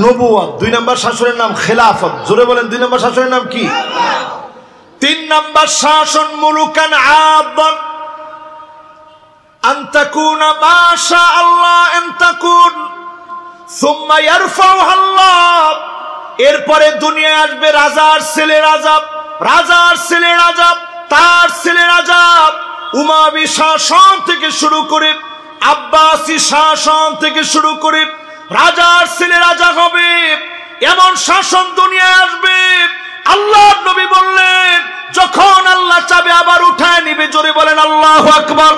নবুয়ত। দুই নম্বর শাসনের নাম খেলাফত। জোরে বলেন, দুই নম্বর শাসনের নাম কি? তিন নম্বর শাসন মুলুকান আদান, আন তাকুনা মা শা আল্লাহ আন তাকুন সুম্মা ইয়ারফাউহা আল্লাহ। এরপরে দুনিয়ায় আসবে রাজার ছেলে রাজা, রাজার ছেলে রাজা, তার ছেলে রাজা। উমাবি শাসন থেকে শুরু করে, আব্বাসী শাসন থেকে শুরু করে রাজার ছেলে রাজা হবে, এমন শাসন দুনিয়ায় আসবে। আল্লাহর নবী বললেন, যখন আল্লাহ চাবে আবার উঠায় নিবে। জোরে বলেন আল্লাহু আকবার।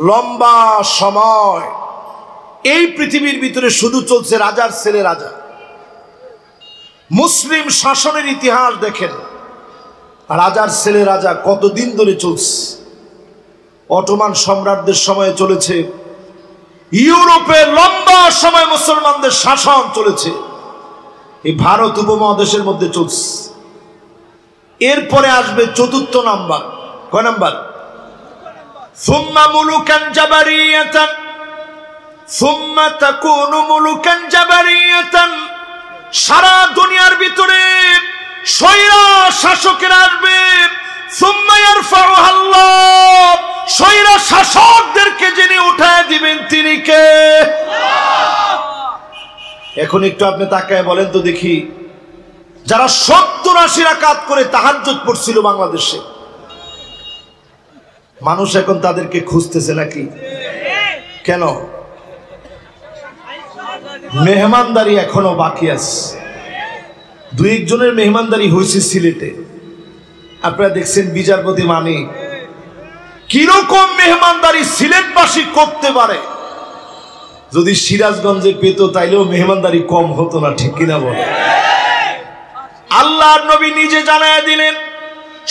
লম্বা সময় এই পৃথিবীর ভিতরে শুধু চলছে রাজার ছেলে রাজা। মুসলিম শাসনের ইতিহাস দেখেন, রাজার ছেলে রাজা কতদিন ধরে চলছে। অটোমান সম্রাটদের সময়ে চলেছে, ইউরোপে লম্বা সময় মুসলমানদের শাসন চলেছে, এই ভারত উপমহাদেশের মধ্যে চলছে। এরপরে আসবে চতুর্থ নাম্বার। কয় নাম্বার? সুম্মা মুলুকান জাবারিয়াতান সুম্মা তাকুনু মুলুকান জাবারিয়াতান। সারা দুনিয়ার ভিতরে স্বৈরা শাসকের আসবে, সুম্মা ইয়ারফাউহা আল্লাহ। স্বৈরা শাসকদেরকে যিনি উঠায় দিবেন তিনি কে? এখন একটু আপনি তাকায় বলেন তো দেখি, যারা 70-80 রাকাত করে তাহাজ্জুদ পড়ছিল বাংলাদেশে, মানুষ এখন তাদেরকে খুঁজতেছে নাকি? কেন? মেহমানদারি এখনো বাকি আছে। দুই একজনের মেহমানদারি হয়েছে সিলেটে, আপনারা দেখছেন বিচারপতি মানিক। কিরকম মেহমানদারি সিলেটবাসী করতে পারে, যদি সিরাজগঞ্জে পেত তাইলেও মেহমানদারি কম হতো না, ঠিক কিনা বলে? আল্লাহর নবী নিজে জানায় দিলেন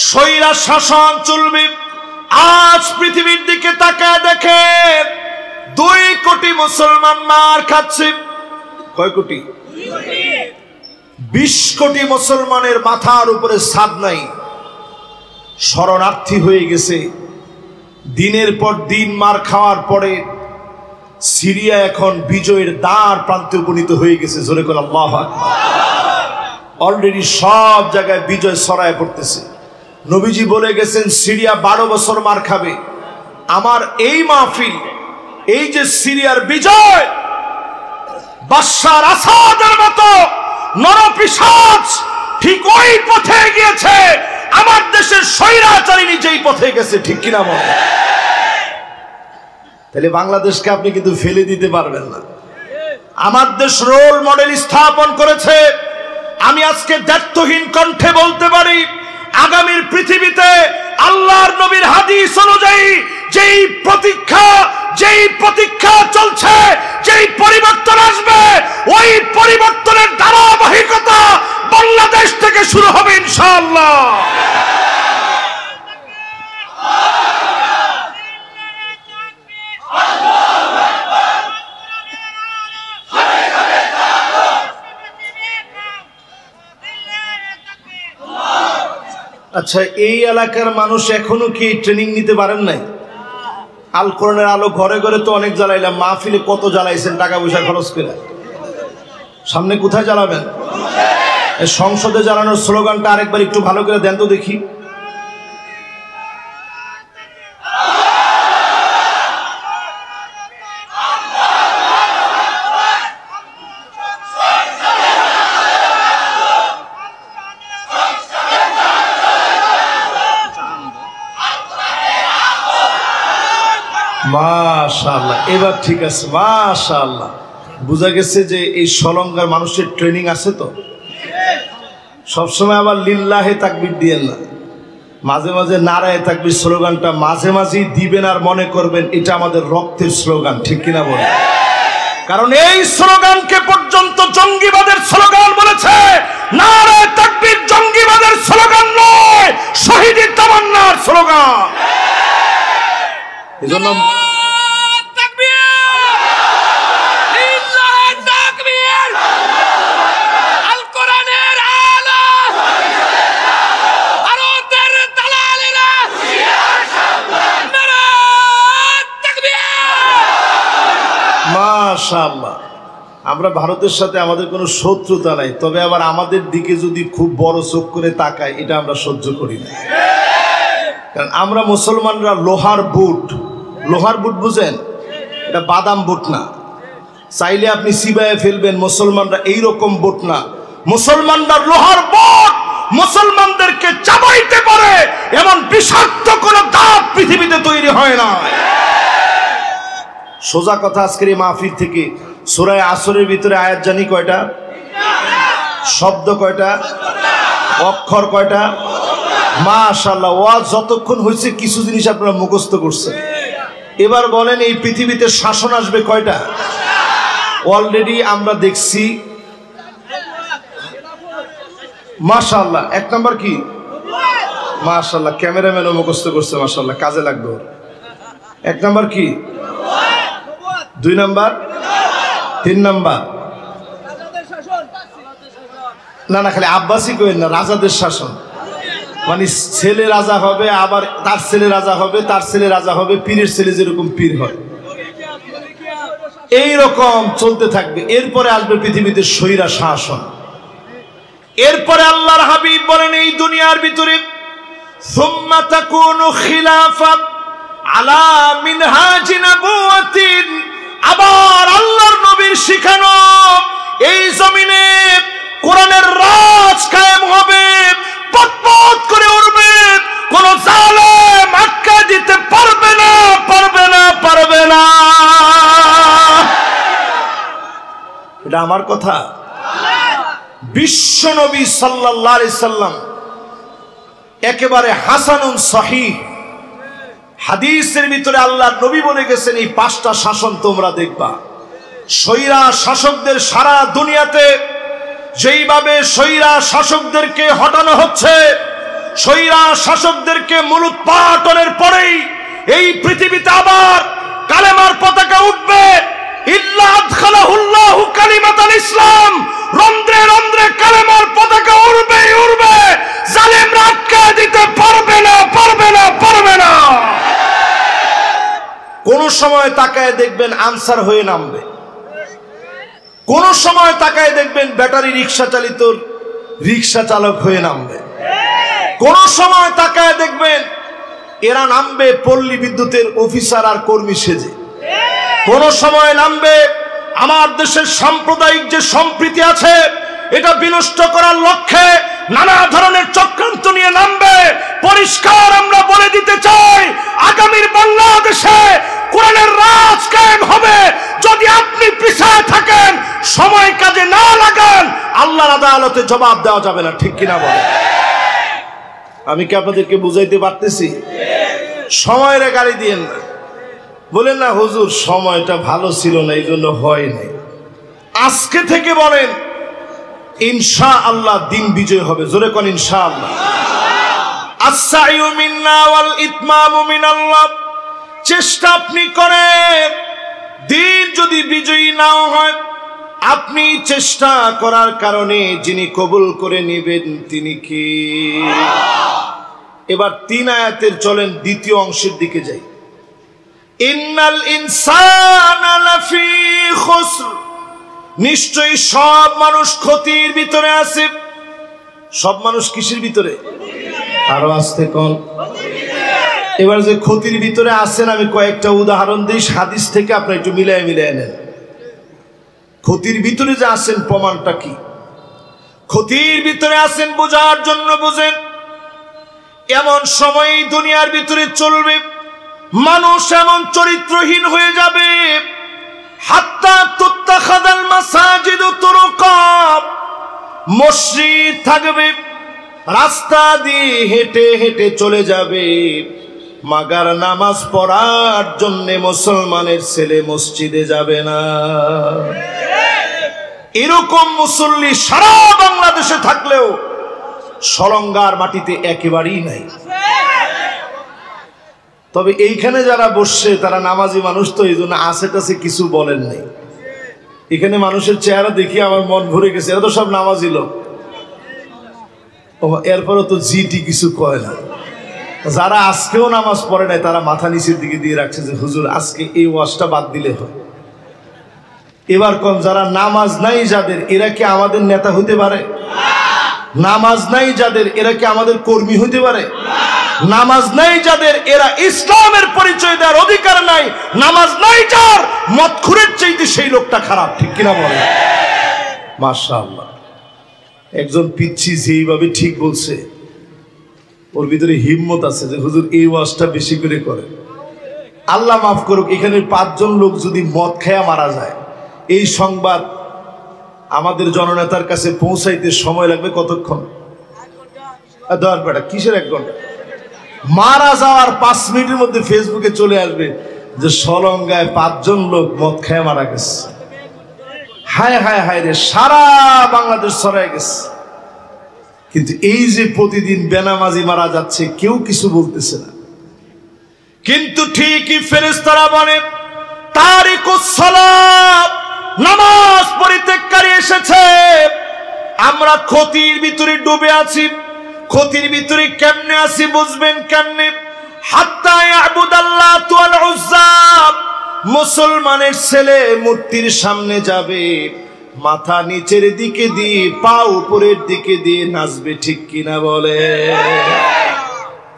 স্বৈরা শাসন চলবে। আজ পৃথিবীর দিকে তাকায় দেখেন, 2 কোটি মুসলমান মার খাচ্ছে। কয় কোটি? 20 কোটি মুসলমানের মাথার উপরে ছাদ নাই, শরণার্থী হয়ে গেছে। দিনের পর দিন মার খাওয়ার পরে সিরিয়া এখন বিজয়ের দ্বার প্রান্তে উপনীত হয়ে গেছে। জোরে করে আল্লাহু আকবার। অলরেডি সব জায়গায় বিজয় ছড়ায় পড়তেছে। নবীজি বলে গেছেন সিরিয়া 12 বছর মার খাবে। আমার এই মাহফিল, এই যে সিরিয়ার বিজয়, বাশার আসাদের মতো নরপিশাচ ঠিক ওই পথে গিয়েছে, আমার দেশের স্বৈরাচারী যেই পথে গেছে, ঠিক কিনা বলে? তাহলে বাংলাদেশকে আপনি কিন্তু ফেলে দিতে পারবেন না। আমার দেশ রোল মডেল স্থাপন করেছে। আমি আজকে দায়িত্বহীন কণ্ঠে বলতে পারি, আগামীর পৃথিবীতে আল্লাহর নবীর হাদিস অনুযায়ী যেই প্রতীক্ষা চলছে, যেই পরিবর্তন আসবে, ওই পরিবর্তনের ধারাবাহিকতা বাংলাদেশ থেকে শুরু হবে ইনশাআল্লাহ। আচ্ছা, এই এলাকার মানুষ এখনো কি ট্রেনিং নিতে পারেন নাই? আল কোরআনের আলো ঘরে ঘরে তো অনেক জ্বালাইলাম, মাহফিলে কত জ্বালাইছেন টাকা পয়সা খরচ করে, সামনে কোথায় জ্বালাবেন? সংসদে জ্বালানোর স্লোগানটা আরেকবার একটু ভালো করে দেন তো দেখি। মাশাআল্লাহ, এবার ঠিক আছে, মাশাআল্লাহ। বোঝা গেছে যে এই সলঙ্গার মানুষের ট্রেনিং আছে। তো সবসময় আবার লিল্লাহে তাকবীর দিয়েন না, মাঝে মাঝে নারায়ে তাকবীর স্লোগানটা মাঝে মাঝেই দিবেন, আর মনে করবেন এটা আমাদের রক্তের স্লোগান, ঠিক কিনা বলেন? কারণ এই স্লোগানকে পর্যন্ত জঙ্গিবাদের স্লোগান বলেছে। নারায়ে তাকবীর জঙ্গিবাদের স্লোগান নয়, শহীদি তামান্নার স্লোগান। এজন্য মাশাআল্লাহ, আমরা ভারতের সাথে আমাদের কোনো শত্রুতা নাই, তবে আবার আমাদের দিকে যদি খুব বড় চোখ করে তাকায় এটা আমরা সহ্য করি না। কারণ আমরা মুসলমানরা লোহার বুট বুঝেন? এটা বাদাম বুট না, চাইলে আপনি চিবায়ে ফেলবেন। মুসলমানরা এইরকম বুট না, মুসলমানরা লোহার বুট, মুসলমানদেরকে চাবাইতে পারে এমন বিষাক্ত কোনো দাঁত পৃথিবীতে তৈরি হয় না। সোজা কথা, আজকের এই মাহফিল থেকে সূরা আসরের ভিতরে আয়াত জানি কয়টা? শব্দ কয়টা? অক্ষর কয়টা? মাশাআল্লাহ, ওয়াজ যতক্ষণ হয়েছে কিছু জিনিস আপনারা মুখস্থ করছেন। এবার বলেন, এই পৃথিবীতে শাসন আসবে কয়টা? অলরেডি আমরা দেখছি। মাশাআল্লাহ, এক নাম্বার কি? মাশাআল্লাহ, ক্যামেরাম্যানও মুখস্থ করছে, মাশাআল্লাহ, কাজে লাগবে। এক নাম্বার কি? 2 নাম্বার? 3 নাম্বার? না না, খালি আব্বাসি কইেন না, রাজাদের শাসন। মানে ছেলে রাজা হবে, আবার তার ছেলে রাজা হবে, তার ছেলে রাজা হবে, পীরের ছেলে যেরকম পীর হয়, এইরকম চলতে থাকবে। এরপরে আসবে পৃথিবীতে স্বৈরা শাসন। এরপরে আল্লাহর হাবিব বলেন, এই দুনিয়ার ভিতরে সুম্মা তাকুনু খিলাফা আলা মিনহাজি নবুওয়াতিন, আবার আল্লাহর নবীর শিখানো এই জমিনে কোরআনের রাজ কায়েম হবে, পথ করে উঠবে, কোন জালেম আটকা দিতে পারবে না। এটা আমার কথা। বিশ্ব নবী সাল্লাল্লাহু আলাইহি সাল্লাম একেবারে হাসানুন সহিহ হাদিসের ভিতরে আল্লাহর নবী বলে গেছেন, এই 5টা শাসন তোমরা দেখবা। স্বৈরা শাসকদের সারা দুনিয়াতে যেইভাবে স্বৈরা শাসকদেরকে হটানো হচ্ছে, স্বৈরা শাসকদেরকে মূলোৎপাটনের পরেই এই পৃথিবীতে আবার কালেমার পতাকা উঠবে। ইল্লা আদখালাহুল্লাহু কালিমাতাল ইসলাম, রন্ধ্রে রন্ধ্রে কালেমার পতাকা উড়বে। জালেমরা আটকা দিতে পারবে না। কোন সময় তাকায় দেখবেন আনসার হয়ে নামবে, কোন সময় তাকায় দেখবেন ব্যাটারি রিক্সা চালিত রিক্সা চালক হয়ে নামবে, কোন সময় তাকায় দেখবেন এরা নামবে পল্লী বিদ্যুতের অফিসার আর কর্মী সেজে, কোন সময় নামবে আমার দেশের সাম্প্রদায়িক যে সম্প্রীতি আছে এটা বিনষ্ট করার লক্ষ্যে নানা ধরনের চক্রান্ত নিয়ে নামবে। পরিষ্কার আমরা বলে দিতে চাই, আগামীর বাংলাদেশে কোরআনের রাজ কায়েম হবে। যদি আপনি পিছায় থাকেন, সময় কাজে না লাগান, আল্লাহর আদালতে জবাব দেওয়া যাবে না, ঠিক কিনা বলে? আমি কি আপনাদেরকে বুঝাইতে পারতেছি? সময়ের গালি দিয়েন না, বলেন না হুজুর সময়টা ভালো ছিল না এই জন্য হয় নাই। আজকে থেকে বলেন ইনশাআল্লাহ দিন বিজয় হবে। জোরে কোন ইনশাআল্লাহ। আস-সাইয়ু মিন্না ওয়াল ইতমামু মিনাল্লাহ। চেষ্টা আপনি করেন, দিন যদি বিজয়ী নাও হয়, আপনি চেষ্টা করার কারণে যিনি কবুল করে নেবেন তিনি কে? এবার 3 আয়াতের চলেন দ্বিতীয় অংশের দিকে যাই। ইন্নাল ইনসানা লাফি খুসর। নিশ্চয়ই সব মানুষ ক্ষতির ভিতরে আছে। সব মানুষ কিসের ভিতরে? আরো আসতে কোন। এবার যে ক্ষতির ভিতরে আছেন আমি কয়েকটা উদাহরণ দিই হাদিস থেকে, আপনি একটু মিলাই নেন। ক্ষতির ভিতরে যে আছেন প্রমাণটা কি? ক্ষতির ভিতরে আছেন বোঝার জন্য বুঝেন। এমন সময় দুনিয়ার ভিতরে চলবে, মানুষ এমন চরিত্রহীন হয়ে যাবে, হাত্তা তুত্তাখাদাল মাসাজিদু তুরুকা। মসজিদ থাকবে, রাস্তা দিয়ে হেঁটে হেঁটে চলে যাবে, মাগার নামাজ পড়ার জন্য মুসলমানের ছেলে মসজিদে যাবে না। এরকম মুসল্লি সারা বাংলাদেশে থাকলেও সলঙ্গার মাটিতে একেবারেই নাই। তবে এইখানে যারা বসছে তারা নামাজি মানুষ, তো এই জন্য আশেপাশে কিছু বলেন নাই। এখানে মানুষের চেহারা দেখি আমার মন ভরে গেছে, এরা তো সব নামাজি লোক। এরপরও তো জিটি কিছু কয় না। যারা আজকেও নামাজ পড়ে নাই তারা মাথা নিচের দিকে দিয়ে রাখছে যে হুজুর আজকে এই ওয়াজটা বাদ দিলে হয়। এবার কোন যারা নামাজ নাই যাদের, এরা কি আমাদের নেতা হইতে পারে? নামাজ নাই যাদের, এরা কি আমাদের কর্মী হইতে পারে? নামাজ নাই যাদের, এরা ইসলামের পরিচয় দেওয়ার অধিকার নাই। নামাজ নাই যার, মদখুরের চাইতে সেই লোকটা খারাপ, ঠিক কিনা বলে? মাশাআল্লাহ। একজন পিচ্ছি যেইভাবে ঠিক বলছে, ওর ভিতরে হিম্মত আছে যে হুজুর এই ওয়াজটা বেশি করে করে। আল্লাহ মাফ করুক, এখানে 5 জন লোক যদি মদ খেয়া মারা যায়, এই সংবাদ আমাদের জননেতার কাছে পৌঁছাইতে সময় লাগবে কতক্ষণ? ধর বেটা, কিসের 1 ঘন্টা? মারা যাওয়ার 5 মিনিটের মধ্যে ফেসবুকে চলে আসবে যে সলঙ্গায় 5 জন লোক মদ খেয়ে মারা গেছে। হায় হায় হায় রে, সারা বাংলাদেশ ছড়ায় গেছে। কিন্তু এই যে প্রতিদিন বেনামাজি মারা যাচ্ছে, কেউ কিছু বলতেছে না। কিন্তু ঠিকই ফেরেশতারা বলে তারিকুস সালাত, নামাজ পরিত্যাগকারী এসেছে। আমরা ক্ষতির ভিতরে ডুবে আছি। ক্ষতির ভিতরে কেমনে আছি বুঝবেন কেমনে? হাত্তা ইয়াবুদাল্লাহ ওয়াল উজ্জা। মুসলমানের ছেলে মূর্তির সামনে যাবে, মাথা নিচের দিকে দিয়ে পা উপরের দিকে দিয়ে নাচবে, ঠিক কিনা বলে?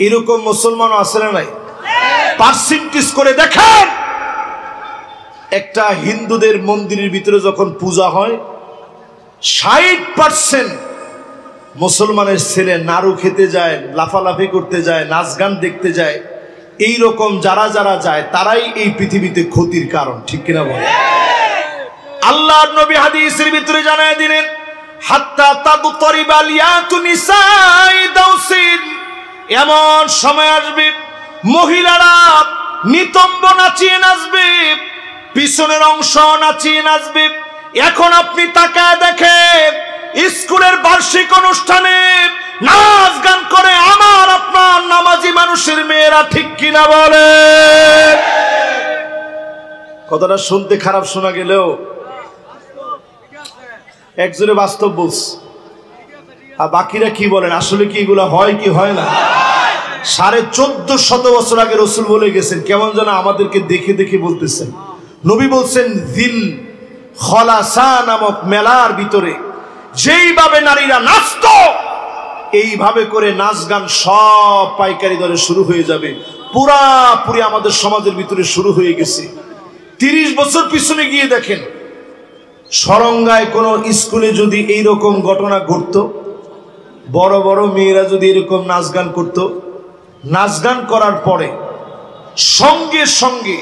এরকম মুসলমান আছে না নাই? পার্সেন্টেজ করে দেখেন, একটা হিন্দুদের মন্দিরের ভিতরে যখন পূজা হয় 60% মুসলমানের ছেলে নাড়ু খেতে যায়, লাফালাফি করতে যায়, নাচ গান দেখতে যায়। এই রকম যারা যারা যায় তারাই এই পৃথিবীতে ক্ষতির কারণ, ঠিক কিনা বলে? আল্লাহর নবী হাদিসের ভিতরে জানায় দিলেন হাত্তা তাদতরিবাল ইয়াতু নিসাই দাউসিন। এমন সময় আসবে মহিলারা নিতম্ব নাচিয়ে নাচবে, পিছনের অংশ নাচিয়ে নাচবে। এখন আপনি তাকায় দেখেন, স্কুলের বার্ষিক অনুষ্ঠানে নাচ গান করে আমার আপনার নামাজি মানুষের মেয়েরা, ঠিক কিনা বলে? কথাটা শুনতে খারাপ শোনা গেলেও একজনে বাস্তব বলছে। আর বাকিরা কি বলেন? আসলে কি এগুলো হয় কি হয় না? 1450 বছর আগে রসুল বলে গেছেন, কেমন যেন আমাদেরকে দেখে দেখে বলতেছেন। নবী বলছেন দিল খলাসা নামক মেলার ভিতরে যেইভাবে নারীরা নাচত, এইভাবে করে নাচ গান সব পাইকারি দরে শুরু হয়ে যাবে। পুরাপুরি আমাদের সমাজের ভিতরে শুরু হয়ে গেছে। 30 বছর পিছনে গিয়ে দেখেন, সরঙ্গায় কোনো স্কুলে যদি এইরকম ঘটনা ঘটত, বড় বড় মেয়েরা যদি এরকম নাচ গান করত, নাচ গান করার পরে সঙ্গে সঙ্গে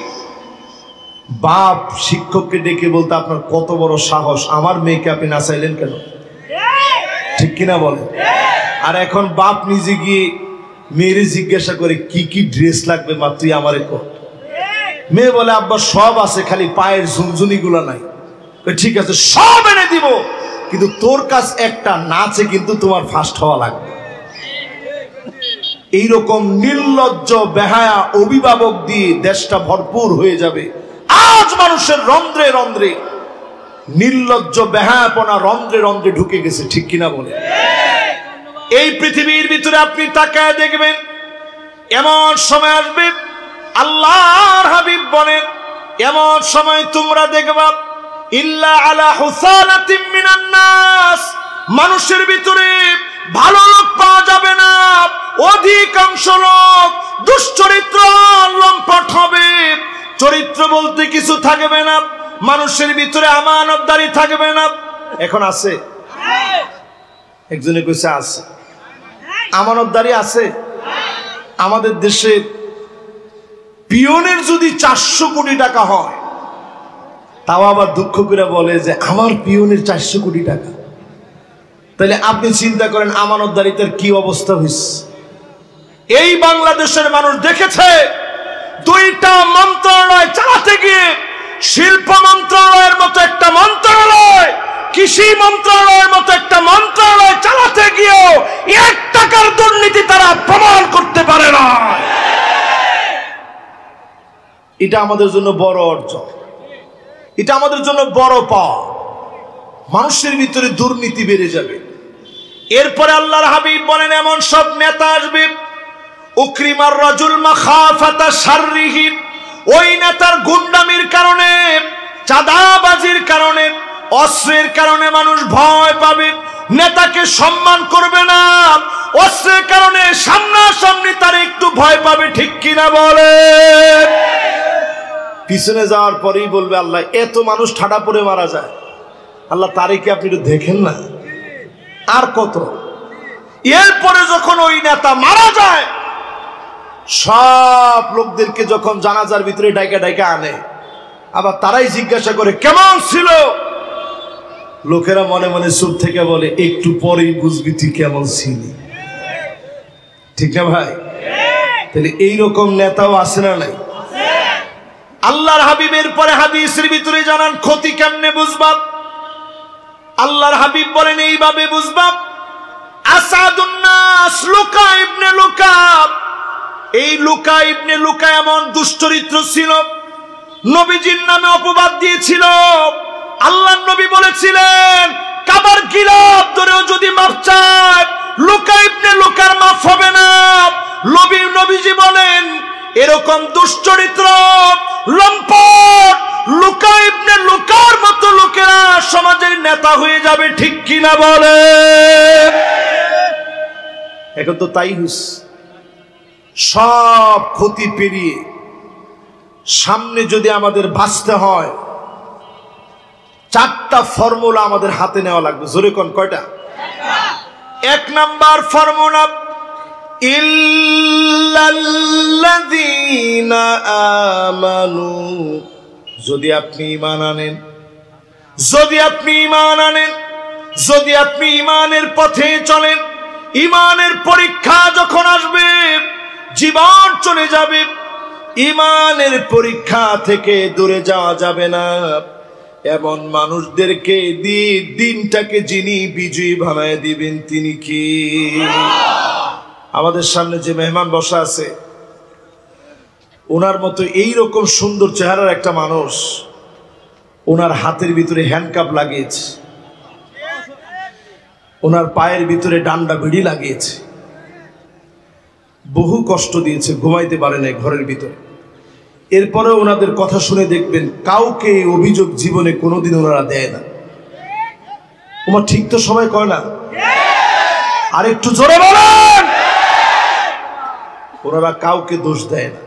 বাপ শিক্ষককে ডেকে বলতে, আপনার কত বড় সাহস, আমার মেয়েকে আপনি নাচাইলেন কেন? ঠিক কিনা বলে? আর এখন বাপ নিজে গিয়ে মেয়েরে জিজ্ঞাসা করে কি কি ড্রেস লাগবে মা তুই আমারে কর। মেয়ে বলে আব্বা সব আছে, খালি পায়ের ঝুনঝুনি গুলো নাই। ঠিক আছে সব এনে দিব, কিন্তু তোর কাছ একটা, নাচে কিন্তু তোমার ফার্স্ট হওয়া লাগবে। এইরকম নির্লজ্জ বেহায়া অভিভাবক দিয়ে দেশটা ভরপুর হয়ে যাবে। আজ মানুষের রন্ধ্রে রন্ধ্রে নির্লজ্জ বেহায়াপনা রন্ধ্রে রন্ধ্রে ঢুকে গেছে, ঠিক কিনা বলে? এই পৃথিবীর ভিতরে আপনি তাকায় দেখবেন, এমন সময় আসবে, আল্লাহর হাবিব বলেন, এমন সময় তোমরা দেখবা ইল্লা আলা হুসানাতিম মিনান নাস, মানুষের ভিতরে ভালো লোক পাওয়া যাবে না, অধিকাংশ লোক দুশ্চরিত্র লম্পট হবে। চরিত্র বলতে কিছু থাকবে না, মানুষের ভিতরে আমানতদারি থাকবে না। এখন আছে, একজনে কইছে আছে, আমানতদারি আছে। আমাদের দেশে পিয়নের যদি 400 কোটি টাকা হয়, তাও আবার দুঃখ করে বলে যে আমার পিয়নের 400 কোটি টাকা। তাহলে আপনি চিন্তা করেন আমানতদারিতার কি অবস্থা হয়েছে। এই বাংলাদেশের মানুষ দেখেছে, 2টা মন্ত্রণালয় চালাতে গিয়ে শিল্প মন্ত্রণালয়ের মতো একটা মন্ত্রণালয়, কৃষি মন্ত্রণালয়ের মতো একটা মন্ত্রণালয় চালাতে গিয়েও 1 টাকার দুর্নীতি তারা প্রমাণ করতে পারে না। এটা আমাদের জন্য বড় অর্জন, এটা আমাদের জন্য বড় পাওয়া। মানুষের ভিতরে দুর্নীতি বেড়ে যাবে। এরপরে আল্লাহর হাবিব বলেন, এমন সব নেতা আসবে, উকরিমার রাজুল মাখাফাতা শাররিহি, ওই নেতার গুন্ডামির কারণে, চাঁদাবাজির কারণে, অস্ত্রের কারণে মানুষ ভয় পাবে, নেতাকে সম্মান করবে না। অস্ত্রের কারণে সামনাসামনি তার একটু ভয় পাবে, ঠিক কিনা বলে? পিছনে যাওয়ার পরেই বলবে আল্লাহ এত মানুষ ঠাডা পড়ে মারা যায়, আল্লাহ তারিখে আপনি একটু দেখেন না আর কত। এরপরে যখন ওই নেতা মারা যায়, সব লোকদেরকে যখন জানাজার ভিতরে ডাইকা ডাইকা আনে, আবার তারাই জিজ্ঞাসা করে কেমন ছিল। লোকেরা মনে মনে চুপ থেকে বলে একটু পরেই বুঝবি তুই কেমন ছিলি, ঠিক না ভাই? তাহলে এইরকম নেতাও আছে না নাই? আল্লাহর হাবিবের পরে হাদিসের ভিতরে জানান ক্ষতি কেমনে বুঝবা। আল্লাহর হাবিব বলেন এইভাবে বুঝবা, আসাদুন নাস লুকা ইবনে লুকা, এই লুকা ইবনে লুকা এমন দুশ্চরিত্র ছিল, নবীজির নামে অপবাদ দিয়েছিল। আল্লাহর নবী বলেছিলেন কাবার গিলাফ ধরেও যদি মাপ চায় লুকা ইবনে লুকার মাফ হবে না। নবীজি বলেন এরকম দুশ্চরিত্র লম্পট লুকা ইবনে লুকার মতো লোকেরা সমাজের নেতা হয়ে যাবে, ঠিক কিনা বলে? এখন তো তাই হইছে। সব ক্ষতি পেরিয়ে সামনে যদি আমাদের বাঁচতে হয়, 4টা ফর্মুলা আমাদের হাতে নেওয়া লাগবে। জোরে কোন কয়টা? 1 নাম্বার ফর্মুলা, ইল্লাল্লাযীনা আমানু, যদি আপনি ঈমান আনেন, যদি আপনি ঈমান আনেন, যদি আপনি ঈমানের পথে চলেন, ঈমানের পরীক্ষা যখন আসবে জীবন চলে যাবে, ঈমানের পরীক্ষা থেকে দূরে যাওয়া যাবে না। এমন মানুষদেরকে দিয়ে দিনটাকে যিনি বিজয়ী বানায় দিবেন তিনি কি? আমাদের সামনে যে মেহমান বসা আছে, ওনার মতো এইরকম সুন্দর চেহারার একটা মানুষ, ওনার হাতের ভিতরে হ্যান্ডকাপ লাগিয়েছে, ওনার পায়ের ভিতরে ডান্ডা বিড়ি লাগিয়েছে, বহু কষ্ট দিয়েছে, ঘুমাইতে পারে নাই ঘরের ভিতরে। এরপরে ওনাদের কথা শুনে দেখবেন কাউকে অভিযোগ জীবনে কোনোদিন ওনারা দেয় না। ওমা ঠিক তো সবাই কয় না? আর একটু জোরে বলেন। ওনারা কাউকে দোষ দেয় না,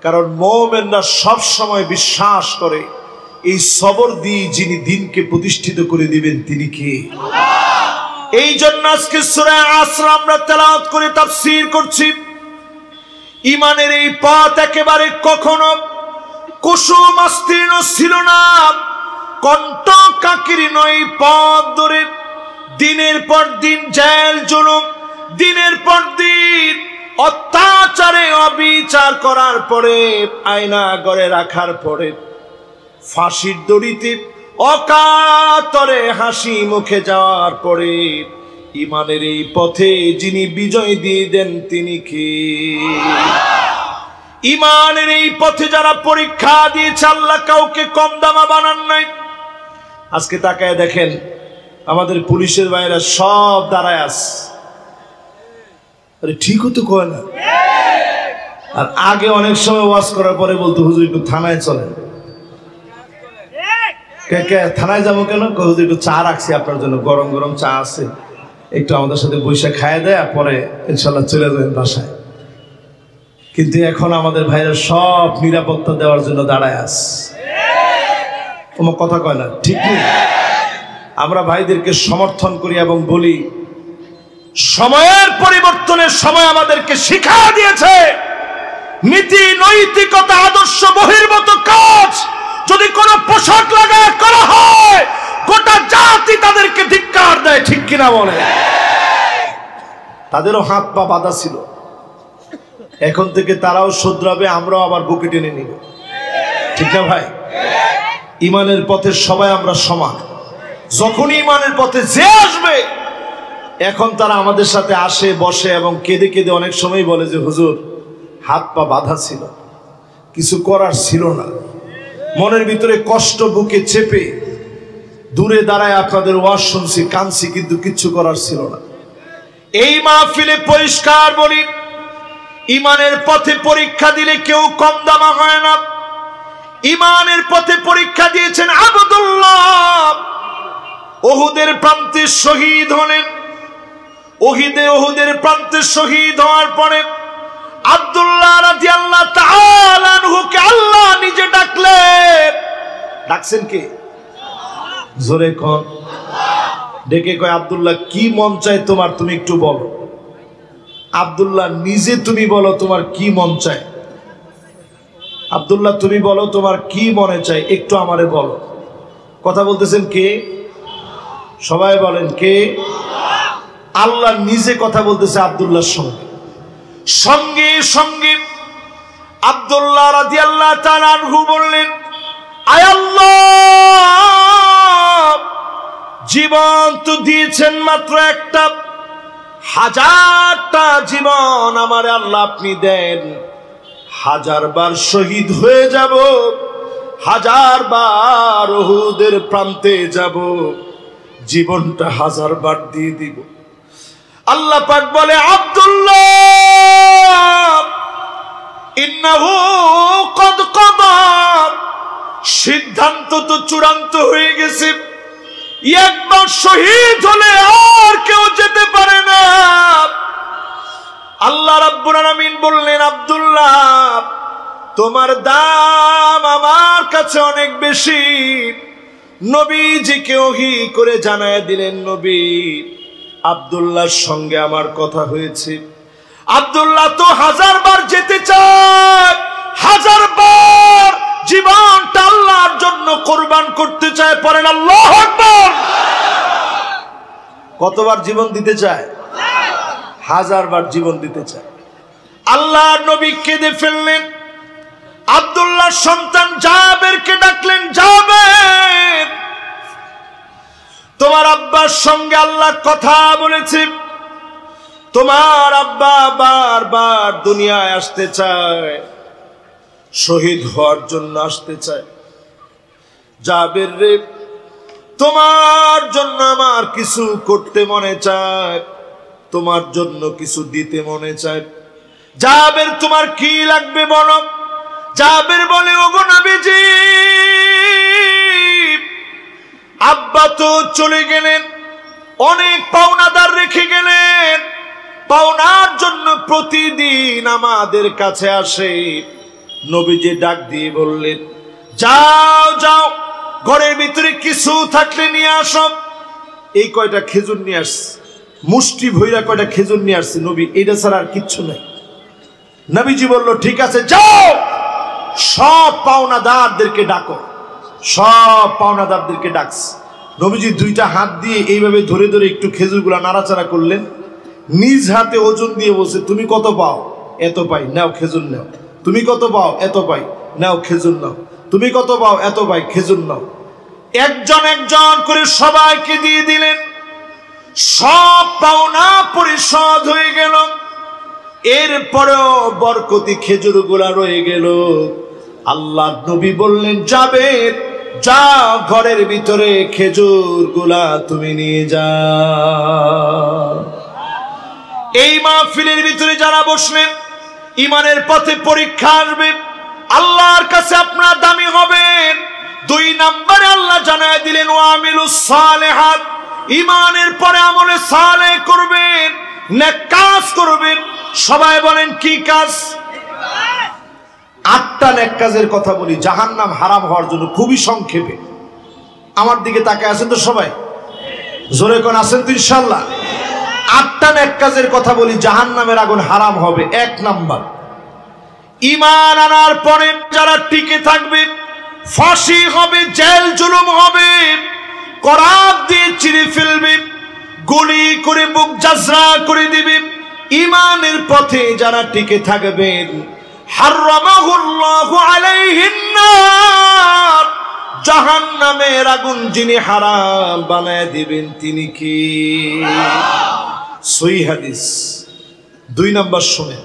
কারণ মুমিনরা সব সময় বিশ্বাস করে এই সবর দিয়ে যিনি দিনকে প্রতিষ্ঠিত করে দিবেন তিনি কে? এই জন্য আজকে সূরা আসর আমরা তেলাওয়াত করে তাফসীর করছি। ঈমানের এই পথ একেবারে কখনো কুসুমাস্তীর্ণ ছিল না, কণ্টকাকীর্ণ এই পথ ধরে দিনের পর দিন জেল জুলুম, দিনের পর দিন অত্যাচারে অবিচার করার পরে, আয়না ঘরে রাখার পরে, ফাঁসির দড়িতে অকাতরে হাসি মুখে যাওয়ার পরে ইমানের এই পথে যিনি বিজয় দিয়ে দেন তিনি কে? ইমানের এই পথে যারা পরীক্ষা দিয়েছে, আল্লাহ কাউকে কম দামা বানান নাই। আজকে তাকায় দেখেন আমাদের পুলিশের ভাইরা সব দাঁড়ায় আছে। আরে ঠিকও তো কয় না। আর আগে অনেক সময় ওয়াজ করার পরে বলতো হুজুর একটু থানায় চলেন। থানায় যাবো কেন? হুজুর একটু চা রাখছি আপনার জন্য, গরম গরম চা আছে, একটু আমাদের সাথে বৈশা খাইয়ে দেয়, পরে ইনশাল্লাহ চলে যাবেন বাসায়। কিন্তু এখন আমাদের ভাইরা সব নিরাপত্তা দেওয়ার জন্য দাঁড়ায় আস। তোমার কথা কয় না, ঠিক নেই? আমরা ভাইদেরকে সমর্থন করি এবং বলি সময়ের পরিবর্তনের সময় আমাদেরকে শিক্ষা দিয়েছে নীতি নৈতিকতা আদর্শ বহির্ভূত কাজ যদি কোনো পোশাক লাগায় করা হয়, গোটা জাতি তাদেরকে ধিক্কার দেয়, ঠিক কিনা বলে? তাদেরও হাত পা বাঁধা ছিল, এখন থেকে তারাও শুধরাবে, আমরাও আবার বুকে টেনে নিব, ঠিক না ভাই? ইমানের পথে সবাই আমরা সমান। যখন ইমানের পথে যে আসবে, এখন তারা আমাদের সাথে আসে, বসে এবং কেঁদে কেঁদে অনেক সময় বলে যে হুজুর হাত পা বাঁধা ছিল, কিছু করার ছিল না, মনের ভিতরে কষ্ট বুকে চেপে দূরে দাঁড়ায় আপনাদের ওয়াজ শুনছি, কাঁদছি, কিন্তু কিচ্ছু করার ছিল না। এই মাহফিলে পরিষ্কার বলি, ইমানের পথে পরীক্ষা দিলে কেউ কম দামা হয় না। ইমানের পথে পরীক্ষা দিয়েছেন আব্দুল্লাহ, উহুদের প্রান্তে শহীদ হলেন। উহুদের প্রান্তে শহীদ হওয়ার পরে আব্দুল্লাহ রাদিয়াল্লাহু তাআলা আনহুকে আল্লাহ নিজে ডাকলেন। ডাকছেন কে? জোরে কোন? ডেকে কয় আব্দুল্লাহ কি মন চায় তোমার, তুমি একটু বলো। আব্দুল্লাহ নিজে তুমি বলো তোমার কি মন চায়। আব্দুল্লাহ তুমি বলো তোমার কি মনে চায়, একটু আমারে বলো। কথা বলতেছেন কে? সবাই বলেন কে? আল্লাহ নিজে কথা বলতেছে আব্দুল্লাহর সঙ্গে। সঙ্গে সঙ্গে আব্দুল্লাহ রাদিয়াল্লাহু তাআলা আনহু বললেন, আয় আল্লাহ, জীবন তো দিয়েছেন মাত্র একটা, হাজারটা জীবন আমারে আল্লাহ আপনি দেন, 1000 বার শহীদ হয়ে যাব, 1000 বার উহুদের প্রান্তে যাব, জীবনটা 1000 বার দিয়ে দিব। আল্লাহ পাক বলে আব্দুল্লাহ ইন্নাহু কদ কদা, সিদ্ধান্ত তো চূড়ান্ত হয়ে গেছে, একবার শহীদ হলে আর কেউ যেতে পারে না। আল্লাহ রাব্বুল আলামিন বললেন আব্দুল্লাহ তোমার দাম আমার কাছে অনেক বেশি। নবীজিকে ওহী করে জানায় দিলেন, নবী আব্দুল্লাহর সঙ্গে আমার কথা হয়েছে, আব্দুল্লাহ তো 1000 বার যেতে চায়, 1000 বার জীবনটা আল্লাহর জন্য কোরবান করতে চায়। পড়েন আল্লাহু আকবার। কতবার জীবন দিতে চায়? 1000 বার জীবন দিতে চায়। আল্লাহর নবী কেঁদে ফেললেন। আব্দুল্লাহর সন্তান জাবেরকে ডাকলেন, জাবের তোমার আব্বার সঙ্গে আল্লাহ কথা বলেছে, তোমার আব্বা বারবার দুনিয়ায় আসতে চায়, শহীদ হওয়ার জন্য আসতে চায়। জাবের রে, তোমার জন্য আমার কিছু করতে মনে চায়, তোমার জন্য কিছু দিতে মনে চায়। জাবের তোমার কি লাগবে বলো। জাবের বলে, ওগো নবীজি আব্বা তো চলে গেলেন, অনেক পাওনাদার রেখে গেলেন, পাওনার জন্য প্রতিদিন আমাদের কাছে আসে। নবীজি ডাক দিয়ে বললেন, যাও যাও, ঘরের ভিতরে কিছু থাকলে নিয়ে আসো। এই কয়টা খেজুর নিয়ে আসছে, মুষ্টি ভইরা কয়টা খেজুর নিয়ে আসছে নবী, এটা ছাড়া আর কিচ্ছু নাই। নবীজি বলল, ঠিক আছে যাও, সব পাওনাদারদেরকে ডাকো। সব পাওনাদারদেরকে ডাকছে। নবীজি 2টা হাত দিয়ে এইভাবে ধরে ধরে একটু খেজুরগুলা নাড়াচাড়া করলেন, নিজ হাতে ওজন দিয়ে বলছে তুমি কত পাও, এত পাই, নাও খেজুর নাও। তুমি কত পাও, এত পাই, নাও খেজুর নাও। তুমি কত পাও, এত পাই, খেজুর নাও। একজন একজন করে সবাইকে দিয়ে দিলেন। সব পাওনা পরিশোধ হয়ে গেল। এরপরেও বরকতি খেজুর গুলা রয়ে গেল। আল্লাহ নবী বললেন, যাবে যা, ঘরের ভিতরে খেজুর গুলা তুমি নিয়ে যাও। এই মাহফিলের ভিতরে যারা বসলেন, ইমানের পথে পরীক্ষা আসবে, আল্লাহর কাছে আপনার দামি হবেন। 2 নম্বরে আল্লাহ জানায় দিলেন, ওয়ামিলুস সালিহাত, ইমানের পরে আমলে সালেহ করবেন, নেক কাজ করবেন। সবাই বলেন কি কাজ? 8টা নেক কাজের কথা বলি জাহান্নাম হারাম হওয়ার জন্য, খুবই সংক্ষেপে। আমার দিকে তাকায় আছেন তো সবাই? জোরে কোন আছেন তো ইনশাআল্লাহ? 8টা নেক কাজের কথা বলি জাহান্নামের আগুন হারাম হবে। 1 নাম্বার, ঈমান আনার পরে যারা টিকে থাকবে, ফাঁসি হবে, জেল জুলুম হবে, করাত দিয়ে চিরে ফেলবে, গুলি করে মুখ জাজরা করে দিবে। ঈমানের পথে যারা টিকে থাকবেন, হারামাহুল্লাহু আলাইহিন নার, জাহান্নামের আগুন যিনি হারাম বানায় দিবেন তিনি কি? সহিহ হাদিস। 2 নাম্বার শুনে,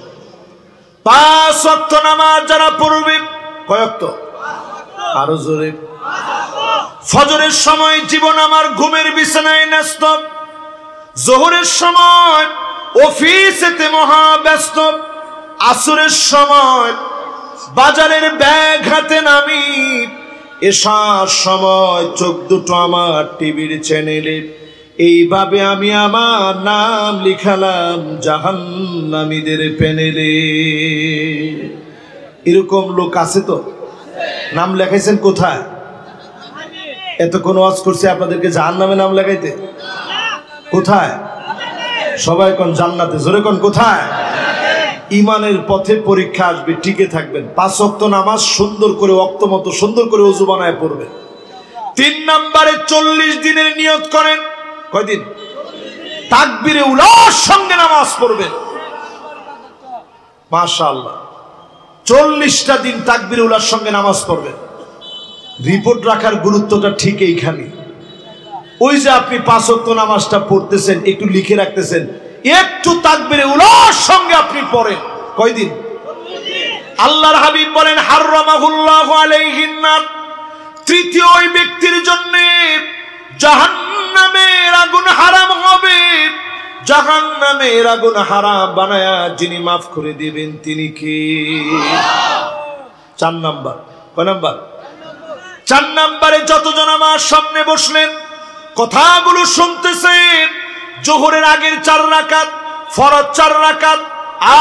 5 ওয়াক্ত নামাজ যারা পড়বে, কয় ওয়াক্ত? আরো জোরে। ফজরের সময় জীবন আমার ঘুমের বিছানায় ন্যস্ত, যোহরের সময় অফিসেতে মহাব্যস্ত, আসরের সময় বাজারের ব্যাগ হাতে নামি, এশার সময় চোখ দুটো আমার টিভির চ্যানেলে। এইভাবে আমি আমার নাম লিখালাম জাহান্নামীদের প্যানেলে। এরকম লোক আছে তো? নাম লেখাইছেন কোথায়? এত কোন ওয়াজ করছে আপনাদেরকে জাহান্নামে নাম লেখাইতে? কোথায়? সবাই কোন জান্নাতে। জোরে কোন কোথায়? ইমানের পথে পরীক্ষা আসবে, টিকে থাকবেন। 5 ওয়াক্ত নামাজ সুন্দর করে ওয়াক্ত মতো সুন্দর করে ওযু বানায় পড়বেন। 3 নম্বরে 40 দিনের নিয়ত করেন। কয়দিন? তাকবীরে উলার সঙ্গে নামাজ পড়বেন। মাশাআল্লাহ, 40টা দিন তাকবীরে উলার সঙ্গে নামাজ পড়বেন। রিপোর্ট রাখার গুরুত্বটা ঠিক এইখানে। ওই যে আপনি 5 ওয়াক্ত নামাজটা পড়তেছেন, একটু লিখে রাখতেছেন, একটু তাকবীরে উলার সঙ্গে আপনি পড়েন। কয়দিন? আল্লাহর হাবিব বলেন, হারামাহুল্লাহু আলাইহিন নার, তৃতীয় ওই ব্যক্তির জন্য জাহান্নামের আগুন হারাম হবে। জাহান্নামের আগুন হারাম বানায়া যিনি মাফ করে দিবেন তিনি কি? 4 নাম্বার। কয় নাম্বার? 4 নাম্বারে যতজন আমার সামনে বসলেন, কথাগুলো শুনতেছেন, যোহরের আগের 4 রাকাত, ফরজ 4 রাকাত,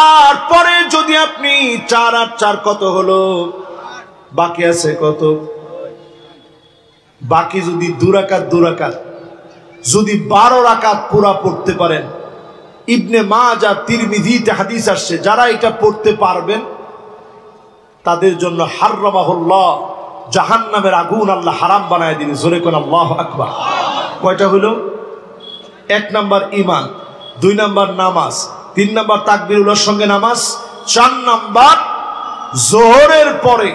আর পরে যদি আপনি 4 আর 4 কত হলো? বাকি আছে কত? বাকি যদি 2 রাকাত 2 রাকাত, যদি 12 রাকাত পুরা পড়তে পারেন, ইবনে মাজাহ তিরমিজিতে হাদিস আসছে, যারা এটা পড়তে পারবেন তাদের জন্য হারামাহুল্লাহ, জাহান্নামের আগুন আল্লাহ হারাম বানায় দিবে। জোরে কোন আল্লাহু আকবার। কয়টা হলো? 1 নাম্বার ঈমান, 2 নাম্বার নামাজ, 3 নাম্বার তাকবীরুল্লাহর সঙ্গে নামাজ, 4 নাম্বার যোহরের পরে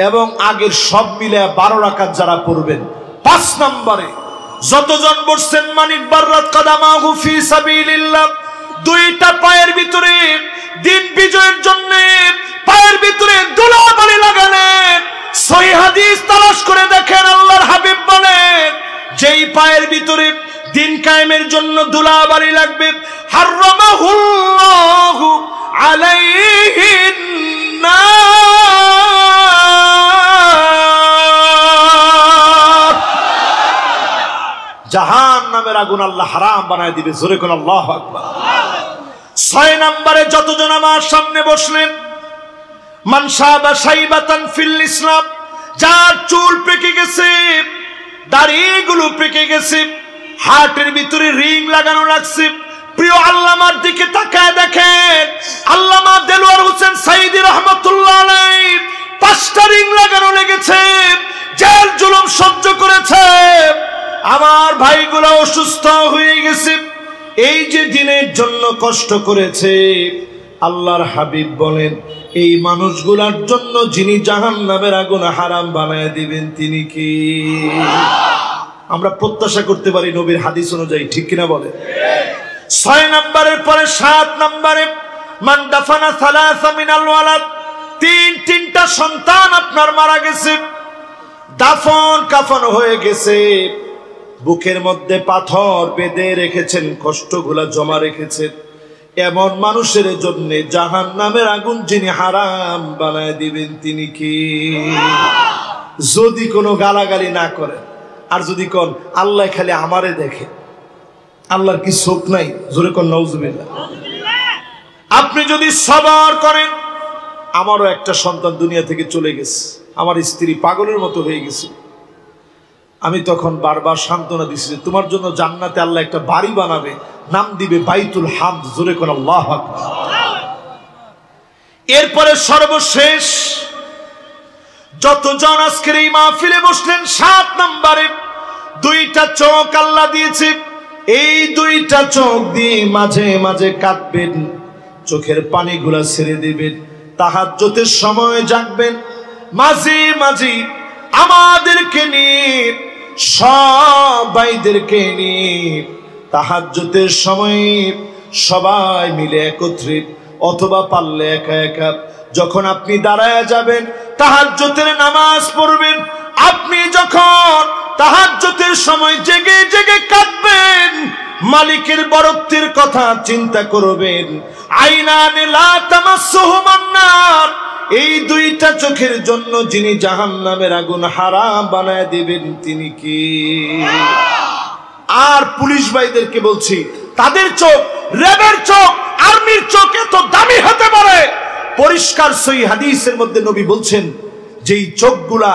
এবং আগের সব মিলে 12 রাকাত যারা পড়বেন। 5 নম্বরে যতজন বসছেন, মানিক বাররাত কাদামাহু ফি সাবিলিল্লাহ, 2টা পায়ের ভিতরে দিন বিজয়ের জন্য পায়ের ভিতরে ধুলাবালি লাগালেন। সহিহ হাদিস তালাশ করে দেখেন, আল্লাহর হাবিব বলেন, যেই পায়ের ভিতরে দিন কায়েমের জন্য ধুলাবালি লাগবে, হারামাহুল্লাহু আলাইহিন নার, জাহান্নামের আগুন আল্লাহ হারাম বানায় দিবে। জোরে কোন আল্লাহু আকবার। 6 নম্বরে যতজন আমার সামনে বসলেন, মান শাবা শাইবাতান ফিল ইসলাম, যার চুল পেকে গেছে, দাড়িগুলো পেকে গেছে, হার্টের ভিতরে রিং লাগানো লাগছে, প্রিয় আল্লামার দিকে তাকায় দেখেন, আল্লামা দেলোয়ার হোসেন সাইদি রহমাতুল্লাহ আলাইহি 5টা রিং লাগানো লেগেছে, জেল জুলুম সহ্য করেছে। আমার ভাইগুলো অসুস্থ হয়ে গেছে, এই যে দিনের জন্য কষ্ট করেছে, আল্লাহর হাবিব বলেন এই মানুষগুলার জন্য যিনি জাহান্নামের আগুন হারাম বানায় দিবেন তিনি কি? আমরা প্রত্যাশা করতে পারি নবীর হাদিস অনুযায়ী, ঠিক কিনা বলে? 6 নম্বরের পরে 7 নম্বরে মান দাফানা সালাসা মিনাল ওয়ালাদ, তিনটা সন্তান আপনার মারা গেছে, দাফন কাফন হয়ে গেছে, বুকের মধ্যে পাথর বেঁধে রেখেছেন, কষ্টগুলা জমা রেখেছেন, এমন মানুষের জন্য জাহান্নামের আগুন যিনি হারাম বানায় দিবেন তিনি কি? যদি কোনো গালাগালি না করে, আর যদি কোন আল্লাহ খালি আমারে দেখে, আল্লাহর কি চোখ নাই? জোরে কোন নাউজুবিল্লাহ। আপনি যদি সবর করেন, আমারও একটা সন্তান দুনিয়া থেকে চলে গেছে, আমার স্ত্রী পাগলের মতো হয়ে গেছে, আমি তখন বারবার সান্ত্বনা দিছি যে তোমার জন্য জান্নাতে আল্লাহ একটা বাড়ি বানাবে, নাম দিবে বাইতুল হামদ। জোরে কোন আল্লাহু আকবার। এরপরে সর্বশেষ যতজন আজকের এই মাহফিলে বসলেন, 7 নম্বরে 2টা চোখ আল্লাহ দিয়েছে, এই 2টা চোখ দিয়ে মাঝে মাঝে কাঁদবেন, চোখের পানিগুলা ছেড়ে দিবেন, তাহাজ্জুদের সময় জাগবেন, মাঝে মাঝে আমাদেরকে নিয়ে সবাইদেরকে নিয়ে তাহাজ্জুদের সময় সবাই মিলে একত্রে, অথবা পারলে একা একা, যখন আপনি দাঁড়ায় যাবেন তাহাজ্জুদের নামাজ পড়বেন, আপনি যখন তাহাজ্জুদের সময় জেগে জেগে কাঁদবেন, মালিকের বরত্বের কথা চিন্তা করবেন, আইনানে লা তামাসসুহুমান নার, এই 2টা চোখের জন্য যিনি জাহান্নামের আগুন হারাম বানায় দিবেন তিনি কি? আর পুলিশ ভাইদেরকে বলছি, তাদের চোখ, র্যাবের চোখ, আর্মির চোখ এত দামি হতে পারে, পরিষ্কার সহিহ হাদিসের মধ্যে নবী বলছেন যেই চোখগুলা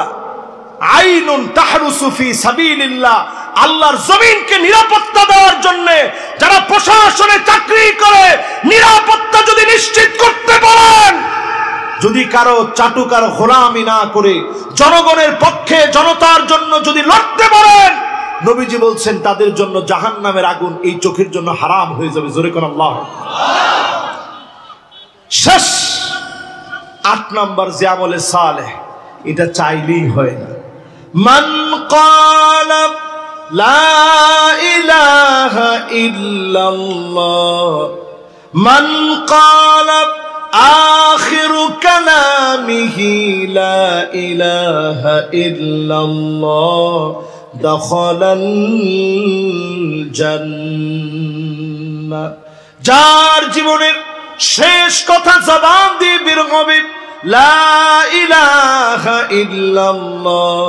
আইনুন তাহরুসু ফি সাবিলিল্লাহ, আল্লাহর জমিনকে নিরাপত্তা দেওয়ার জন্য যারা প্রশাসনে চাকরি করে, নিরাপত্তা যদি নিশ্চিত করতে পারেন, যদি কারো চাটুকার গোলামি না করে জনগণের পক্ষে জনতার জন্য যদি লড়তে পারেন, নবীজি বলছেন তাদের জন্য জাহান্নামের আগুন এই চোখের জন্য হারাম হয়ে যাবে। জোরে কোন আল্লাহ। শেষ 8 নম্বর যে আমলে সালেহ, এটা চাইলেই হয় না। মান ক্বালা লা ইলাহা ইল্লাল্লাহ, মান ক্বালা আখিরু কালামিহি লা ইলাহা ইল্লাল্লাহ দাখালাল জান্নাহ, যার জীবনের শেষ কথা জবান দিয়ে বের হবে লা ইলাহা ইল্লাল্লাহ,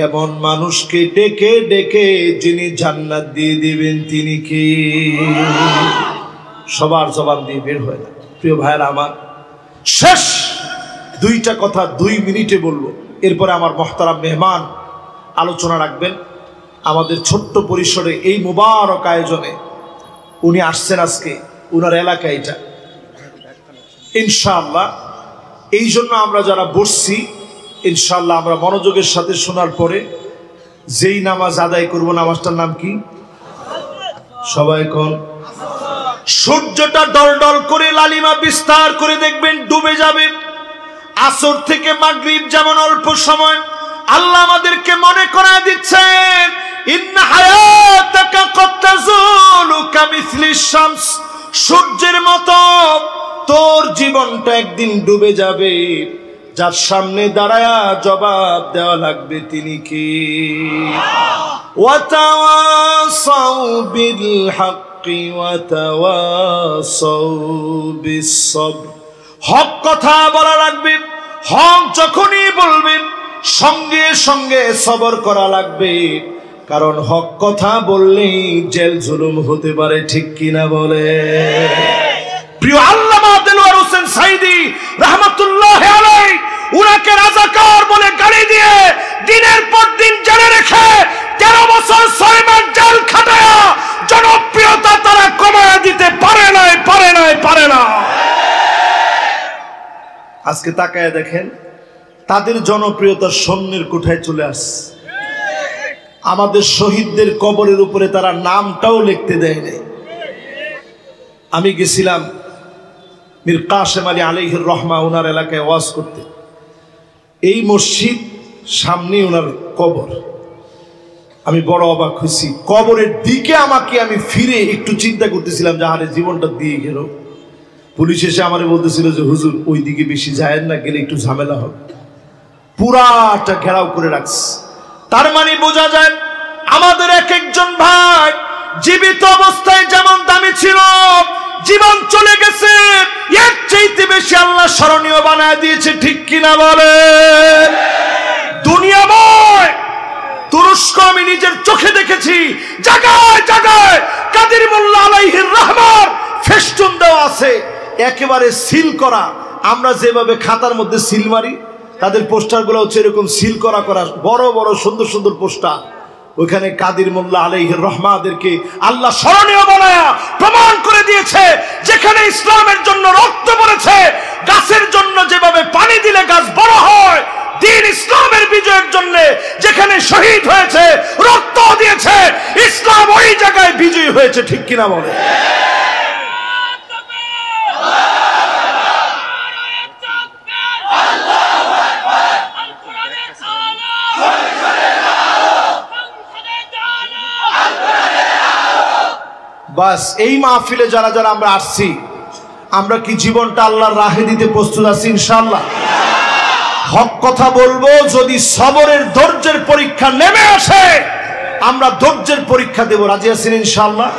এমন মানুষকে ডেকে ডেকে যিনি জান্নাত দিয়ে দিবেন তিনি কি? সবার জবান দিয়ে বের হয় না। প্রিয় ভাইরা আমার, শেষ 2টা কথা 2 মিনিটে বলবো, এরপরে আমার মুহতারাম মেহমান আলোচনা রাখবেন। আমাদের ছোট্ট পরিসরে এই মুবারক আয়োজনে উনি আসছেন, আজকে উনার এলাকা এটা, ইনশাআল্লাহ এই জন্য আমরা যারা বসছি, ইনশাআল্লাহ আমরা মনোযোগের সাথে শোনার পরে যেই নামাজ আদায় করব, নামাজটার নাম কি? সবাই কোন? সূর্যটা ডলডল করে লালিমা বিস্তার করে দেখবেন ডুবে যাবে। আসর থেকে মাগরিব যেমন অল্প সময়, আল্লাহ আমাদেরকে মনে করায় দিচ্ছেন ইন্না হায়াতাকা ক্বাদ তাযুলু কামিসলিশ শামস, সূর্যের মতো তোর জীবনটা একদিন ডুবে যাবে, যার সামনে দাঁড়ায়া জবাব দেওয়া লাগবে তিনি কি? ওয়া তাওয়াসাউ বিল হাক্কি ওয়া তাওয়াসাউ বিস সবর, হক কথা বলা লাগবে, হক যখনই বলবেন সঙ্গে সঙ্গে সবর করা লাগবে, কারণ হক কথা বললেই জেল জুলুম হতে পারে, ঠিক কিনা বলে? প্রিয় আল্লামা দেলোয়ার হোসেন সাইদি রাহমাতুল্লাহি আলাইহি, উনাকে রাজাকার বলে গালি দিয়ে দিনের পর দিন জেলে রেখে 13 বছর 6 মাস জেল খাটায়া জনপ্রিয়তা তারা কমায় দিতে পারে না। আজকে তাকায় দেখেন তাদের জনপ্রিয়তা শূন্যের কোঠায় চলে আসছে। আমাদের শহীদদের কবরের উপরে তারা নামটাও লিখতে দেয় নাই। আমি গেছিলাম মীর কাসেম আলী আলাইহির রহমা ওনার এলাকায় ওয়াজ করতে। এই মসজিদ সামনে ওনার কবর। আমি বড় অবাক হয়েছি। কবরের দিকে আমি ফিরে একটু চিন্তা করতেছিলাম যে আরে জীবনটা দিয়ে গেল। পুলিশ এসে আমারে বলতেছিল যে হুজুর ওই দিকে বেশি যায়েন না, গেলে একটু ঝামেলা হবে। পুরাটা ঘেরাও করে রাখছে। তার মানে বোঝা যায় আমাদের এক একজন ভাই জীবিত অবস্থায় যেমন দামি ছিল, জীবন চলে গেছে এর চাইতে বেশি আল্লাহ স্মরণীয় বানায় দিয়েছে। ঠিক কিনা বলেন? দুনিয়াময় তুরস্ক আমি নিজের চোখে দেখেছি, জায়গায় জায়গায় কাদের মোল্লা আলাইহির রহমার ফেস্টুন দেওয়া আছে, একেবারে সিল করা। আমরা যেভাবে খাতার মধ্যে সিল মারি, তাদের পোস্টারগুলো হচ্ছে এরকম সিল করা করা, বড় বড় সুন্দর সুন্দর পোস্টার। ওইখানে কাদের মোল্লা আলাইহির রহমাদেরকে আল্লাহ স্মরণীয় বানায়া প্রমাণ করে দিয়েছে, যেখানে ইসলামের জন্য রক্ত পড়েছে, গাছের জন্য যেভাবে পানি দিলে গাছ বড় হয়, দিন ইসলামের বিজয়ের জন্য যেখানে শহীদ হয়েছে, রক্ত দিয়েছে, ইসলাম ওই জায়গায় বিজয়ী হয়েছে। ঠিক কিনা বলে? বাস এই মাহফিলে যারা যারা আমরা আসছি, আমরা কি জীবনটা আল্লাহর রাহে দিতে প্রস্তুত আছি? ইনশাআল্লাহ। হক কথা বলবো, যদি সবরের ধৈর্যের পরীক্ষা নেমে আসে আমরা ধৈর্যের পরীক্ষা দেব। রাজি আছেন ইনশাআল্লাহ?